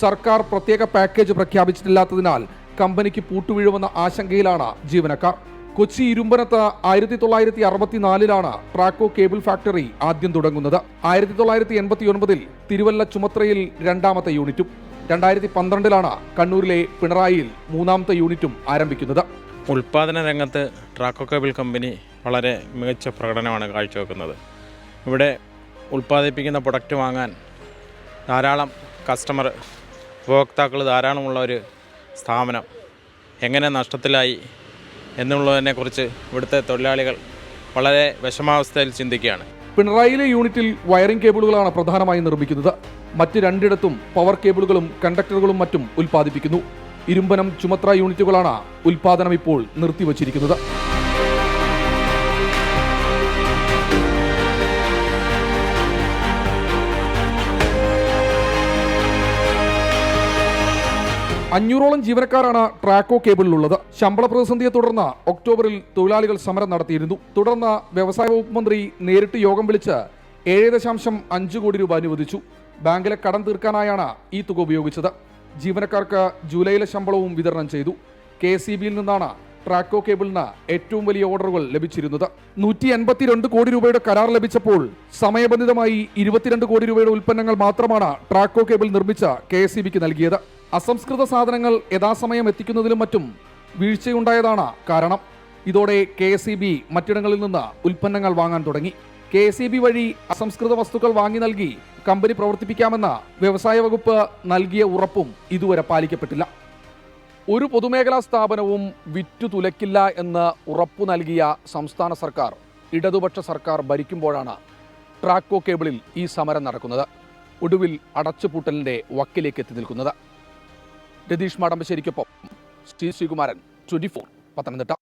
സർക്കാർ പ്രത്യേക പാക്കേജ് പ്രഖ്യാപിച്ചിട്ടില്ലാത്തതിനാൽ കമ്പനിക്ക് പൂട്ടുവീഴുമെന്ന ആശങ്കയിലാണ് ജീവനക്കാർ. കൊച്ചി ഇരുമ്പനത്ത് 1964 ട്രാക്കോ കേബിൾ ഫാക്ടറി ആദ്യം തുടങ്ങുന്നത്. 1989 തിരുവല്ല ചുമത്രയിൽ 2ാമത്തെ യൂണിറ്റും 2012 കണ്ണൂരിലെ പിണറായിയിൽ 3ാമത്തെ യൂണിറ്റും ആരംഭിക്കുന്നത്. ഉൽപ്പാദന രംഗത്ത് ട്രാക്കോ കേബിൾ കമ്പനി വളരെ മികച്ച പ്രകടനമാണ് കാഴ്ചവെക്കുന്നത്. ഇവിടെ ഉൽപ്പാദിപ്പിക്കുന്ന പ്രൊഡക്റ്റ് വാങ്ങാൻ ധാരാളം ഉപഭോക്താക്കൾ ധാരാളമുള്ള ഒരു സ്ഥാപനം എങ്ങനെ നഷ്ടത്തിലായി എന്നുള്ളതിനെക്കുറിച്ച് ഇവിടുത്തെ തൊഴിലാളികൾ വളരെ വിഷമാവസ്ഥയിൽ ചിന്തിക്കുകയാണ്. പിണറായിയിലെ യൂണിറ്റിൽ വയറിംഗ് കേബിളുകളാണ് പ്രധാനമായും നിർമ്മിക്കുന്നത്. മറ്റ് 2ഇടത്തും പവർ കേബിളുകളും കണ്ടക്ടറുകളും മറ്റും ഉൽപ്പാദിപ്പിക്കുന്നു. ഇരുമ്പനം ചുമത്ര യൂണിറ്റുകളാണ് ഉൽപ്പാദനം ഇപ്പോൾ നിർത്തിവച്ചിരിക്കുന്നത്. അഞ്ഞൂറോളം ജീവനക്കാരാണ് ട്രാക്കോ കേബിളിലുള്ളത്. ശമ്പള പ്രതിസന്ധിയെ തുടർന്ന് ഒക്ടോബറിൽ തൊഴിലാളികൾ സമരം നടത്തിയിരുന്നു. തുടർന്ന് വ്യവസായ വകുപ്പ് മന്ത്രി നേരിട്ട് യോഗം വിളിച്ച് 7.5 കോടി രൂപ അനുവദിച്ചു. ബാങ്കിലെ കടം തീർക്കാനായാണ് ഈ തുക ഉപയോഗിച്ചത്. ജീവനക്കാർക്ക് ജൂലൈയിലെ ശമ്പളവും വിതരണം ചെയ്തു. KCBയിൽ നിന്നാണ് ട്രാക്കോ കേബിളിന് ഏറ്റവും വലിയ ഓർഡറുകൾ ലഭിച്ചിരുന്നത്. 182 കോടി രൂപയുടെ കരാർ ലഭിച്ചപ്പോൾ സമയബന്ധിതമായി 22 കോടി രൂപയുടെ ഉൽപ്പന്നങ്ങൾ മാത്രമാണ് ട്രാക്കോ കേബിൾ നിർമ്മിച്ച KCBക്ക് നൽകിയത്. അസംസ്കൃത സാധനങ്ങൾ യഥാസമയം എത്തിക്കുന്നതിലും മറ്റും വീഴ്ചയുണ്ടായതാണ് കാരണം. ഇതോടെ KCB മറ്റിടങ്ങളിൽ നിന്ന് ഉൽപ്പന്നങ്ങൾ വാങ്ങാൻ തുടങ്ങി. KCB വഴി അസംസ്കൃത വസ്തുക്കൾ വാങ്ങി നൽകി കമ്പനി പ്രവർത്തിപ്പിക്കാമെന്ന വ്യവസായ വകുപ്പ് നൽകിയ ഉറപ്പും ഇതുവരെ പാലിക്കപ്പെട്ടില്ല. ഒരു പൊതുമേഖലാ സ്ഥാപനവും വിറ്റു തുലയ്ക്കില്ല എന്ന് ഉറപ്പു നൽകിയ സംസ്ഥാന സർക്കാർ, ഇടതുപക്ഷ സർക്കാർ ഭരിക്കുമ്പോഴാണ് ട്രാക്കോ കേബിളിൽ ഈ സമരം നടക്കുന്നത്. ഒടുവിൽ അടച്ചുപൂട്ടലിന്റെ വക്കിലേക്ക് എത്തി നിൽക്കുന്നത്. രതീഷ് മാടമ്പശ്ശേരിക്കൊപ്പം ശ്രീകുമാരൻ, 24 പത്തനംതിട്ട.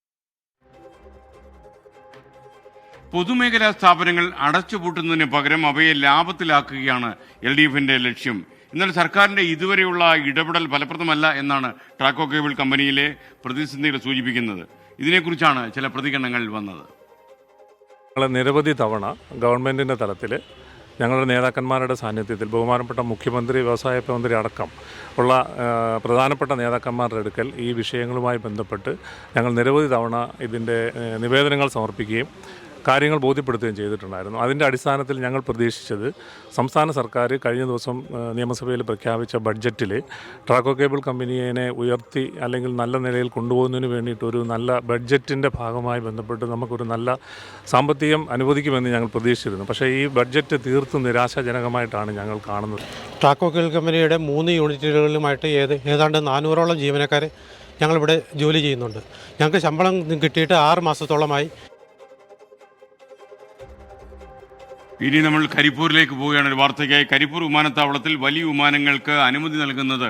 പൊതുമേഖലാ സ്ഥാപനങ്ങൾ അടച്ചുപൂട്ടുന്നതിന് പകരം അവയെ ലാഭത്തിലാക്കുകയാണ് LDFന്റെ ലക്ഷ്യം. എന്നാൽ സർക്കാരിന്റെ ഇതുവരെയുള്ള ഇടപെടൽ ഫലപ്രദമല്ല എന്നാണ് ട്രാക്കോ കേബിൾ കമ്പനിയിലെ പ്രതിസന്ധികൾ സൂചിപ്പിക്കുന്നത്. ഇതിനെക്കുറിച്ചാണ് ചില പ്രതികരണങ്ങൾ വന്നത്. നിരവധി തവണ ഗവൺമെൻറ്റിൻ്റെ തലത്തിൽ ഞങ്ങളുടെ നേതാക്കന്മാരുടെ സാന്നിധ്യത്തിൽ ബഹുമാനപ്പെട്ട മുഖ്യമന്ത്രി, വ്യവസായ മന്ത്രി അടക്കം ഉള്ള പ്രധാനപ്പെട്ട നേതാക്കന്മാരുടെ അടുക്കൽ ഈ വിഷയങ്ങളുമായി ബന്ധപ്പെട്ട് ഞങ്ങൾ നിരവധി തവണ ഇതിൻ്റെ നിവേദനങ്ങൾ സമർപ്പിക്കുകയും കാര്യങ്ങൾ ബോധ്യപ്പെടുത്തുകയും ചെയ്തിട്ടുണ്ടായിരുന്നു. അതിൻ്റെ അടിസ്ഥാനത്തിൽ ഞങ്ങൾ പ്രതീക്ഷിച്ചത് സംസ്ഥാന സർക്കാർ കഴിഞ്ഞ ദിവസം നിയമസഭയിൽ പ്രഖ്യാപിച്ച ബഡ്ജറ്റിൽ ട്രാക്കോ കേബിൾ കമ്പനിയെ ഉയർത്തി അല്ലെങ്കിൽ നല്ല നിലയിൽ കൊണ്ടുപോകുന്നതിന് വേണ്ടിയിട്ടൊരു നല്ല ബഡ്ജറ്റിൻ്റെ ഭാഗമായി ബന്ധപ്പെട്ട് നമുക്കൊരു നല്ല സാമ്പത്തികം അനുവദിക്കുമെന്ന് ഞങ്ങൾ പ്രതീക്ഷിച്ചിരുന്നു. പക്ഷേ ഈ ബഡ്ജറ്റ് തീർത്തും നിരാശാജനകമായിട്ടാണ് ഞങ്ങൾ കാണുന്നത്. ട്രാക്കോ കേബിൾ കമ്പനിയുടെ 3 യൂണിറ്റുകളിലുമായിട്ട് ഏതാണ്ട് 400ഓളം ജീവനക്കാർ ഞങ്ങളിവിടെ ജോലി ചെയ്യുന്നുണ്ട്. ഞങ്ങൾക്ക് ശമ്പളം കിട്ടിയിട്ട് 6 മാസത്തോളമായി. ഇനി നമ്മൾ കരിപ്പൂരിലേക്ക് പോവുകയാണ്. ഒരു വാർത്തയ്ക്കായി. കരിപ്പൂർ വിമാനത്താവളത്തിൽ വലിയ വിമാനങ്ങൾക്ക് അനുമതി നൽകുന്നത്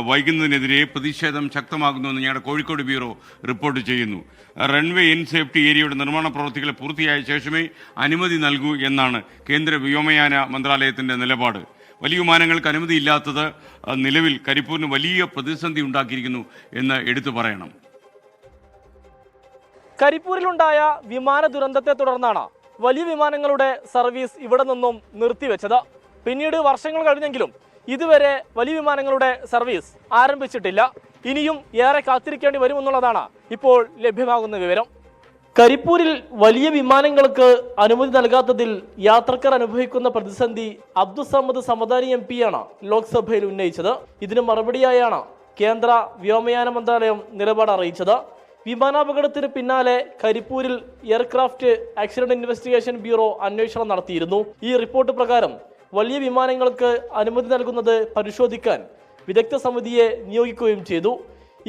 വൈകുന്നതിനെതിരെ പ്രതിഷേധം ശക്തമാകുന്നുവെന്ന് ഞങ്ങളുടെ കോഴിക്കോട് ബ്യൂറോ റിപ്പോർട്ട് ചെയ്യുന്നു. റൺവേ ഇൻ സേഫ്റ്റി ഏരിയയുടെ നിർമ്മാണ പ്രവൃത്തികൾ പൂർത്തിയായ ശേഷമേ അനുമതി നൽകൂ എന്നാണ് കേന്ദ്ര വ്യോമയാന മന്ത്രാലയത്തിൻ്റെ നിലപാട്. വലിയ വിമാനങ്ങൾക്ക് അനുമതിയില്ലാത്തത് നിലവിൽ കരിപ്പൂരിന് വലിയ പ്രതിസന്ധി ഉണ്ടാക്കിയിരിക്കുന്നു എന്ന് എടുത്തു പറയണം. കരിപ്പൂരിലുണ്ടായ വിമാന ദുരന്തത്തെ തുടർന്നാണ് വലിയ വിമാനങ്ങളുടെ സർവീസ് ഇവിടെ നിന്നും നിർത്തിവെച്ചത്. പിന്നീട് വർഷങ്ങൾ കഴിഞ്ഞെങ്കിലും ഇതുവരെ വലിയ വിമാനങ്ങളുടെ സർവീസ് ആരംഭിച്ചിട്ടില്ല. ഇനിയും ഏറെ കാത്തിരിക്കേണ്ടി വരുമെന്നുള്ളതാണ് ഇപ്പോൾ ലഭ്യമാകുന്ന വിവരം. കരിപ്പൂരിൽ വലിയ വിമാനങ്ങൾക്ക് അനുമതി നൽകാത്തതിൽ യാത്രക്കാർ അനുഭവിക്കുന്ന പ്രതിസന്ധി അബ്ദുസമ്മദ് സമദാനി MP യാണ് ലോക്സഭയിൽ ഉന്നയിച്ചത്. ഇതിന് മറുപടിയായാണ് കേന്ദ്ര വ്യോമയാന മന്ത്രാലയം നിലപാട് അറിയിച്ചത്. വിമാനാപകടത്തിന് പിന്നാലെ കരിപ്പൂരിൽ എയർക്രാഫ്റ്റ് ആക്സിഡന്റ് ഇൻവെസ്റ്റിഗേഷൻ ബ്യൂറോ അന്വേഷണം നടത്തിയിരുന്നു. ഈ റിപ്പോർട്ട് പ്രകാരം വലിയ വിമാനങ്ങൾക്ക് അനുമതി നൽകുന്നത് പരിശോധിക്കാൻ വിദഗ്ധ സമിതിയെ നിയോഗിക്കുകയും ചെയ്തു.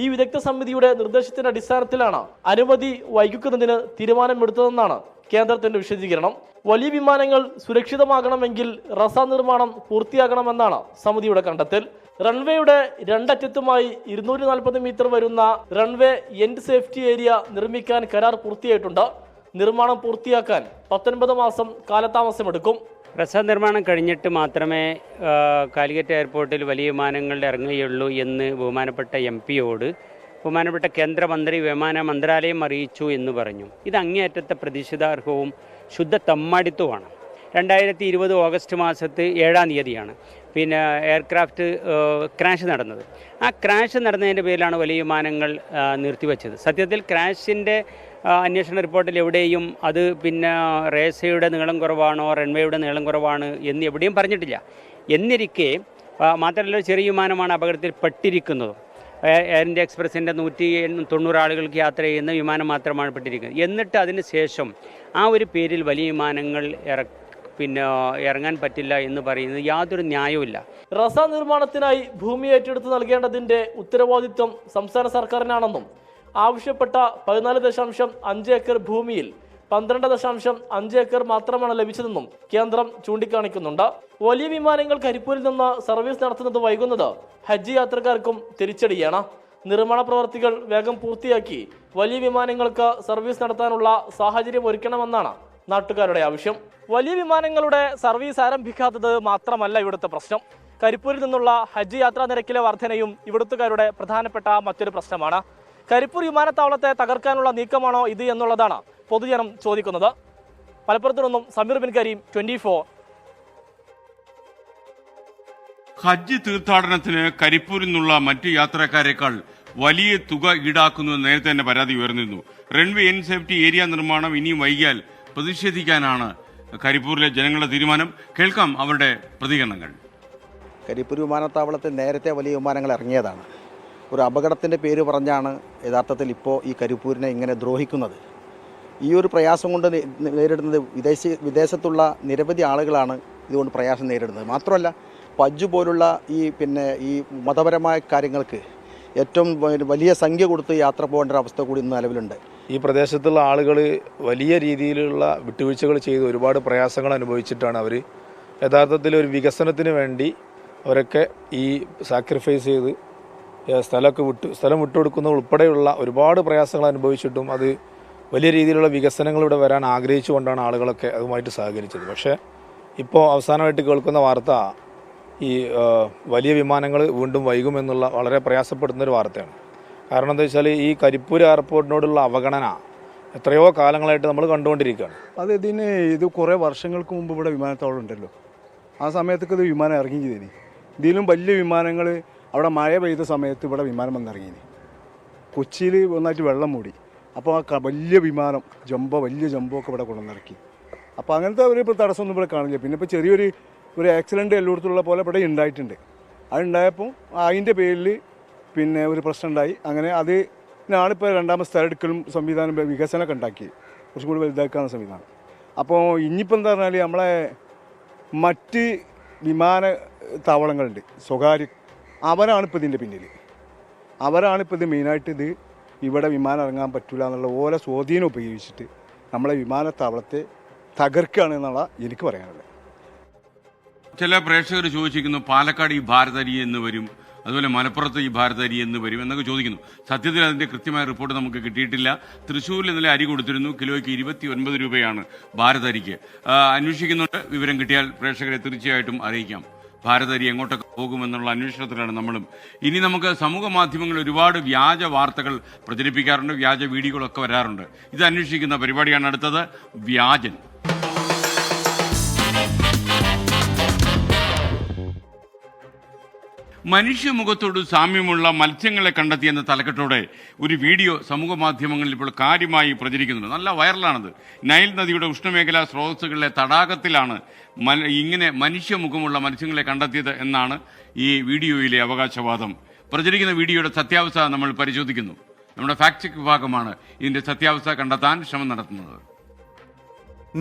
ഈ വിദഗ്ധ സമിതിയുടെ നിർദ്ദേശത്തിന്റെ അടിസ്ഥാനത്തിലാണ് അനുമതി വൈകിക്കുന്നതിന് തീരുമാനമെടുത്തതെന്നാണ് കേന്ദ്രത്തിന്റെ വിശദീകരണം. വലിയ വിമാനങ്ങൾ സുരക്ഷിതമാകണമെങ്കിൽ റസ നിർമ്മാണം പൂർത്തിയാകണമെന്നാണ് സമിതിയുടെ കണ്ടെത്തൽ. റൺവേയുടെ രണ്ടറ്റത്തുമായി 240 മീറ്റർ വരുന്ന റൺവേ എൻഡ് സേഫ്റ്റി ഏരിയ നിർമ്മിക്കാൻ കരാർ പൂർത്തിയായിട്ടുണ്ട്. നിർമ്മാണം പൂർത്തിയാക്കാൻ 19 മാസം കാലതാമസമെടുക്കും. റസ നിർമ്മാണം കഴിഞ്ഞിട്ട് മാത്രമേ കാലിക്കറ്റ് എയർപോർട്ടിൽ വലിയ വിമാനങ്ങൾ ഇറങ്ങുകയുള്ളൂ എന്ന് ബഹുമാനപ്പെട്ട MP-യോട് ബഹുമാനപ്പെട്ട കേന്ദ്രമന്ത്രി വിമാന മന്ത്രാലയം അറിയിച്ചു എന്ന് പറഞ്ഞു. ഇത് അങ്ങേയറ്റത്തെ പ്രതിഷേധാർഹവും ശുദ്ധ തമ്മാടിത്വമാണ്. 2020 ഓഗസ്റ്റ് മാസത്ത് 7-ാം തീയതിയാണ് പിന്നെ എയർക്രാഫ്റ്റ് ക്രാഷ് നടന്നത്. ആ ക്രാഷ് നടന്നതിൻ്റെ പേരിലാണ് വലിയ വിമാനങ്ങൾ നിർത്തിവെച്ചത്. സത്യത്തിൽ ക്രാഷിൻ്റെ അന്വേഷണ റിപ്പോർട്ടിൽ എവിടെയും അത് പിന്നെ റേസയുടെ നീളം കുറവാണോ റൺവേയുടെ നീളം കുറവാണ് എന്ന് എവിടെയും പറഞ്ഞിട്ടില്ല. എന്നിരിക്കെ മാത്രമല്ല ചെറിയ വിമാനമാണ് അപകടത്തിൽ പെട്ടിരിക്കുന്നത്. എയർ ഇന്ത്യ എക്സ്പ്രസിൻ്റെ 190 ആളുകൾക്ക് യാത്ര ചെയ്യുന്ന വിമാനം മാത്രമാണ് പെട്ടിരിക്കുന്നത്. എന്നിട്ട് അതിന് ശേഷം ആ ഒരു പേരിൽ വലിയ വിമാനങ്ങൾ ഇറങ്ങാൻ പറ്റില്ല എന്ന് പറയുന്നത് യാതൊരു ന്യായവുമില്ല. റസ നിർമ്മാണത്തിനായി ഭൂമി ഏറ്റെടുത്ത് നൽകേണ്ടതിൻ്റെ ഉത്തരവാദിത്വം സംസ്ഥാന സർക്കാരിനാണെന്നും ആവശ്യപ്പെട്ട 14.5 ഏക്കർ ഭൂമിയിൽ 12.5 ഏക്കർ മാത്രമാണ് ലഭിച്ചതെന്നും കേന്ദ്രം ചൂണ്ടിക്കാണിക്കുന്നുണ്ട്. വലിയ വിമാനങ്ങൾ കരിപ്പൂരിൽ നിന്ന് സർവീസ് നടത്തുന്നത് വൈകുന്നത് ഹജ്ജ് യാത്രക്കാർക്കും തിരിച്ചടിയാണ്. നിർമ്മാണ പ്രവർത്തികൾ വേഗം പൂർത്തിയാക്കി വലിയ വിമാനങ്ങൾക്ക് സർവീസ് നടത്താനുള്ള സാഹചര്യം ഒരുക്കണമെന്നാണ് നാട്ടുകാരുടെ ആവശ്യം. വലിയ വിമാനങ്ങളുടെ സർവീസ് ആരംഭിക്കാത്തത് മാത്രമല്ല ഇവിടുത്തെ പ്രശ്നം. കരിപ്പൂരിൽ നിന്നുള്ള ഹജ്ജ് യാത്രാ നിരക്കിലെ വർധനയും ഇവിടുത്തുകാരുടെ പ്രധാനപ്പെട്ട മറ്റൊരു പ്രശ്നമാണ്. കരിപ്പൂർ വിമാനത്താവളത്തെ തകർക്കാനുള്ള നീക്കമാണോ ഇത് എന്നുള്ളതാണ് പൊതുജനം ചോദിക്കുന്നത്. മലപ്പുറത്തു നിന്നും സമീർ ബിൻ കരീം, 24. ഹജ്ജ് തീർത്ഥാടനത്തിന് കരിപ്പൂരിൽ നിന്നുള്ള മറ്റ് യാത്രക്കാരെക്കാൾ വലിയ തുക ഈടാക്കുന്നു നേരത്തെ തന്നെ പരാതി ഉയർന്നിരുന്നു. റൺവേ എൻ സേഫ്റ്റി ഏരിയ നിർമ്മാണം ഇനിയും വൈകിയാൽ പ്രതിഷേധിക്കാനാണ് കരിപ്പൂരിലെ ജനങ്ങളുടെ തീരുമാനം. കേൾക്കാം അവരുടെ പ്രതികരണങ്ങൾ. കരിപ്പൂർ വിമാനത്താവളത്തിൽ നേരത്തെ വലിയ വിമാനങ്ങൾ ഇറങ്ങിയതാണ്. ഒരു അപകടത്തിൻ്റെ പേര് പറഞ്ഞാണ് യഥാർത്ഥത്തിൽ ഇപ്പോൾ ഈ കരിപ്പൂരിനെ ഇങ്ങനെ ദ്രോഹിക്കുന്നത്. ഈ ഒരു പ്രയാസം കൊണ്ട് നേരിടുന്നത് വിദേശത്തുള്ള നിരവധി ആളുകളാണ് ഇതുകൊണ്ട് പ്രയാസം നേരിടുന്നത്. മാത്രമല്ല ഹജ്ജ് പോലുള്ള ഈ മതപരമായ കാര്യങ്ങൾക്ക് ഏറ്റവും വലിയ സംഖ്യ കൊടുത്ത് യാത്ര പോകേണ്ട അവസ്ഥ കൂടി ഇന്ന് നിലവിലുണ്ട്. ഈ പ്രദേശത്തുള്ള ആളുകൾ വലിയ രീതിയിലുള്ള വിട്ടുവീഴ്ചകൾ ചെയ്ത് ഒരുപാട് പ്രയാസങ്ങൾ അനുഭവിച്ചിട്ടാണ് അവർ യഥാർത്ഥത്തിൽ ഒരു വികസനത്തിന് വേണ്ടി അവരൊക്കെ ഈ സാക്രിഫൈസ് ചെയ്ത് സ്ഥലം വിട്ടുകൊടുക്കുന്ന ഉൾപ്പെടെയുള്ള ഒരുപാട് പ്രയാസങ്ങൾ അനുഭവിച്ചിട്ടും അത് വലിയ രീതിയിലുള്ള വികസനങ്ങൾ ഇവിടെ വരാൻ ആഗ്രഹിച്ചുകൊണ്ടാണ് ആളുകളൊക്കെ അതുമായിട്ട് സഹകരിച്ചത്. പക്ഷേ ഇപ്പോൾ അവസാനമായിട്ട് കേൾക്കുന്ന വാർത്ത ഈ വലിയ വിമാനങ്ങൾ വീണ്ടും വൈകുമെന്നുള്ള വളരെ പ്രയാസപ്പെടുന്നൊരു വാർത്തയാണ്. കാരണം എന്താ വെച്ചാൽ ഈ കരിപ്പൂർ എയർപോർട്ടിനോടുള്ള അവഗണന എത്രയോ കാലങ്ങളായിട്ട് നമ്മൾ കണ്ടുകൊണ്ടിരിക്കുകയാണ്. ഇത് കുറേ വർഷങ്ങൾക്ക് മുമ്പ് ഇവിടെ വിമാനത്താവളം ഉണ്ടല്ലോ. ആ സമയത്തൊക്കെ ഇത് വിമാനം ഇറങ്ങി ചെയ്തേനി. ഇതിലും വലിയ വിമാനങ്ങൾ അവിടെ മഴ പെയ്ത സമയത്ത് ഇവിടെ വിമാനം വന്നിറങ്ങിനി. കൊച്ചിയിൽ ഒന്നായിട്ട് വെള്ളം മൂടി. അപ്പോൾ ആ വലിയ വിമാനം വലിയ ജംബോ ഒക്കെ ഇവിടെ കൊണ്ടുവന്നിറക്കി. അപ്പോൾ അങ്ങനത്തെ ഒരു തടസ്സമൊന്നും ഇവിടെ കാണില്ല. പിന്നെ ഇപ്പോൾ ചെറിയൊരു ആക്സിഡൻറ്റ് എല്ലായിടത്തുള്ള പോലെ ഇവിടെ ഉണ്ടായിട്ടുണ്ട്. അതുണ്ടായപ്പോൾ അതിൻ്റെ പേരിൽ പിന്നെ ഒരു പ്രശ്നം ഉണ്ടായി. അങ്ങനെ അതിനാണിപ്പോൾ രണ്ടാമത് സ്ഥലം എടുക്കലും സംവിധാനം വികസനമൊക്കെ ഉണ്ടാക്കി കുറച്ചും കൂടി വലുതാക്കാനുള്ള സംവിധാനം. അപ്പോൾ ഇനിയിപ്പോൾ എന്താ പറഞ്ഞാൽ നമ്മളെ മറ്റ് വിമാനത്താവളങ്ങളുണ്ട് സ്വകാര്യ, അവരാണിപ്പോൾ ഇതിൻ്റെ പിന്നിൽ. അവരാണിപ്പോൾ ഇത് മെയിനായിട്ട് ഇവിടെ വിമാനം ഇറങ്ങാൻ പറ്റില്ല എന്നുള്ള ഓരോ സ്വാധീനം ഉപയോഗിച്ചിട്ട് നമ്മളെ വിമാനത്താവളത്തെ തകർക്കുകയാണ് എന്നുള്ള എനിക്ക് പറയാനുള്ളത്. ചില പ്രേക്ഷകർ ചോദിച്ചിരിക്കുന്നു, പാലക്കാട് ഈ ഭാരതരി എന്ന് വരും, അതുപോലെ മലപ്പുറത്ത് ഈ ഭാരതരി എന്ന് വരും എന്നൊക്കെ ചോദിക്കുന്നു. സത്യത്തിൽ അതിൻ്റെ കൃത്യമായ റിപ്പോർട്ട് നമുക്ക് കിട്ടിയിട്ടില്ല. തൃശ്ശൂരിൽ ഇന്നലെ അരി കൊടുത്തിരുന്നു, കിലോയ്ക്ക് 29 രൂപയാണ് ഭാരതരിക്ക്. അന്വേഷിക്കുന്നുണ്ട്. വിവരം കിട്ടിയാൽ പ്രേക്ഷകരെ തീർച്ചയായിട്ടും അറിയിക്കാം. ഭാരതരി എങ്ങോട്ടൊക്കെ പോകുമെന്നുള്ള അന്വേഷണത്തിലാണ് നമ്മളും. ഇനി നമുക്ക് സമൂഹ മാധ്യമങ്ങളിൽ ഒരുപാട് വ്യാജ വാർത്തകൾ പ്രചരിപ്പിക്കാറുണ്ട്, വ്യാജ വീഡിയോകളൊക്കെ വരാറുണ്ട്. ഇത് അന്വേഷിക്കുന്ന പരിപാടിയാണ് അടുത്തത്, വ്യാജൻ. മനുഷ്യമുഖത്തോട് സാമ്യമുള്ള മത്സ്യങ്ങളെ കണ്ടെത്തിയെന്ന തലക്കെട്ടോടെ ഒരു വീഡിയോ സമൂഹ മാധ്യമങ്ങളിൽ ഇപ്പോൾ കാര്യമായി പ്രചരിക്കുന്നുണ്ട്. നല്ല വൈറലാണത്. നൈൽ നദിയുടെ ഉഷ്ണമേഖലാ സ്രോതസ്സുകളിലെ തടാകത്തിലാണ് ഇങ്ങനെ മനുഷ്യമുഖമുള്ള മത്സ്യങ്ങളെ കണ്ടെത്തിയത് എന്നാണ് ഈ വീഡിയോയിലെ അവകാശവാദം. പ്രചരിക്കുന്ന വീഡിയോയുടെ സത്യാവസ്ഥ നമ്മൾ പരിശോധിക്കുന്നു. നമ്മുടെ ഫാക്ട് ചെക്ക് വിഭാഗമാണ് ഇതിന്റെ സത്യാവസ്ഥ കണ്ടെത്താൻ ശ്രമം നടത്തുന്നത്.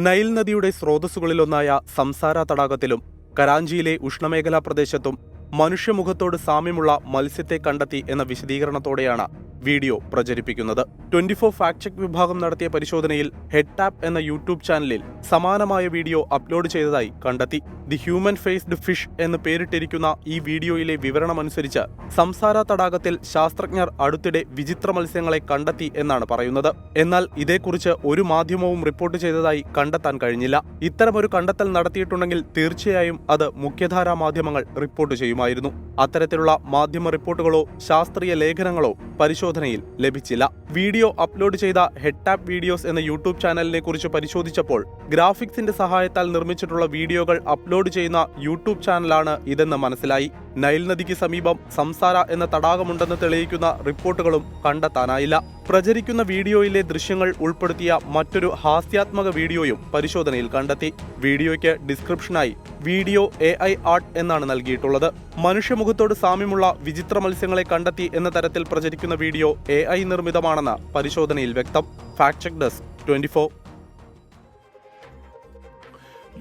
നൈൽ നദിയുടെ സ്രോതസ്സുകളിലൊന്നായ സംസാര തടാകത്തിലും കരാഞ്ചിയിലെ ഉഷ്ണമേഖലാ പ്രദേശത്തും മനുഷ്യമുഖത്തോട് സാമ്യമുള്ള മത്സ്യത്തെ കണ്ടെത്തി എന്ന വിശദീകരണത്തോടെയാണ് വീഡിയോ പ്രചരിപ്പിക്കുന്നത്. 24 ഫാക്ട് ചെക്ക് വിഭാഗം നടത്തിയ പരിശോധനയിൽ ഹെഡ് ടാപ്പ് എന്ന യൂട്യൂബ് ചാനലിൽ സമാനമായ വീഡിയോ അപ്ലോഡ് ചെയ്തതായി കണ്ടെത്തി. ദി ഹ്യൂമൻ ഫേസ്ഡ് ഫിഷ് എന്ന് പേരിട്ടിരിക്കുന്ന ഈ വീഡിയോയിലെ വിവരണമനുസരിച്ച് സംസാര തടാകത്തിൽ ശാസ്ത്രജ്ഞർ അടുത്തിടെ വിചിത്ര മത്സ്യങ്ങളെ കണ്ടെത്തി എന്നാണ് പറയുന്നത്. എന്നാൽ ഇതേക്കുറിച്ച് ഒരു മാധ്യമവും റിപ്പോർട്ട് ചെയ്തതായി കണ്ടെത്താൻ കഴിഞ്ഞില്ല. ഇത്തരമൊരു കണ്ടെത്തൽ നടത്തിയിട്ടുണ്ടെങ്കിൽ തീർച്ചയായും അത് മുഖ്യധാരാ മാധ്യമങ്ങൾ റിപ്പോർട്ട് ചെയ്യുമായിരുന്നു. അത്തരത്തിലുള്ള മാധ്യമ റിപ്പോർട്ടുകളോ ശാസ്ത്രീയ ലേഖനങ്ങളോ പരിശോധനയിൽ ലഭിച്ചില്ല. വീഡിയോ അപ്ലോഡ് ചെയ്ത ഹെഡ് ടാപ്പ് വീഡിയോസ് എന്ന യൂട്യൂബ് ചാനലിനെ കുറിച്ച് പരിശോധിച്ചപ്പോൾ ഗ്രാഫിക്സിന്റെ സഹായത്താൽ നിർമ്മിച്ചിട്ടുള്ള വീഡിയോകൾ അപ്ലോഡ് ചെയ്യുന്ന യൂട്യൂബ് ചാനലാണ് ഇതെന്ന് മനസ്സിലായി. നൈൽ നദിക്ക് സമീപം സംസാര എന്ന തടാകമുണ്ടെന്ന് തെളിയിക്കുന്ന റിപ്പോർട്ടുകളും കണ്ടെത്താനായില്ല. പ്രചരിക്കുന്ന വീഡിയോയിലെ ദൃശ്യങ്ങൾ ഉൾപ്പെടുത്തിയ മറ്റൊരു ഹാസ്യാത്മക വീഡിയോയും പരിശോധനയിൽ കണ്ടെത്തി. വീഡിയോയ്ക്ക് ഡിസ്ക്രിപ്ഷനായി വീഡിയോ AI ആർട്ട് എന്നാണ് നൽകിയിട്ടുള്ളത്. മനുഷ്യമുഖത്തോട് സാമ്യമുള്ള വിചിത്ര മത്സ്യങ്ങളെ കണ്ടെത്തി എന്ന തരത്തിൽ പ്രചരിക്കുന്ന വീഡിയോ AI നിർമ്മിതമാണെന്ന് പരിശോധനയിൽ വ്യക്തം. Fact check desk 24.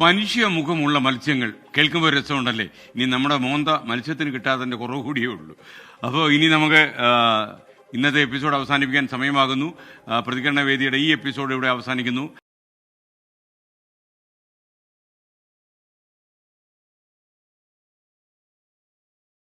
മനുഷ്യമുഖമുള്ള മത്സ്യങ്ങൾ കേൾക്കുമ്പോൾ രസമുണ്ടല്ലേ? ഇനി നമ്മുടെ മോന്ത മത്സ്യത്തിന് കിട്ടാത്തതിന്റെ കുറവ് കൂടിയേ ഉള്ളൂ. അപ്പോൾ ഇനി നമുക്ക് ഇന്നത്തെ എപ്പിസോഡ് അവസാനിപ്പിക്കാൻ സമയമാകുന്നു. പ്രതികരണ വേദിയുടെ ഈ എപ്പിസോഡ് ഇവിടെ അവസാനിക്കുന്നു.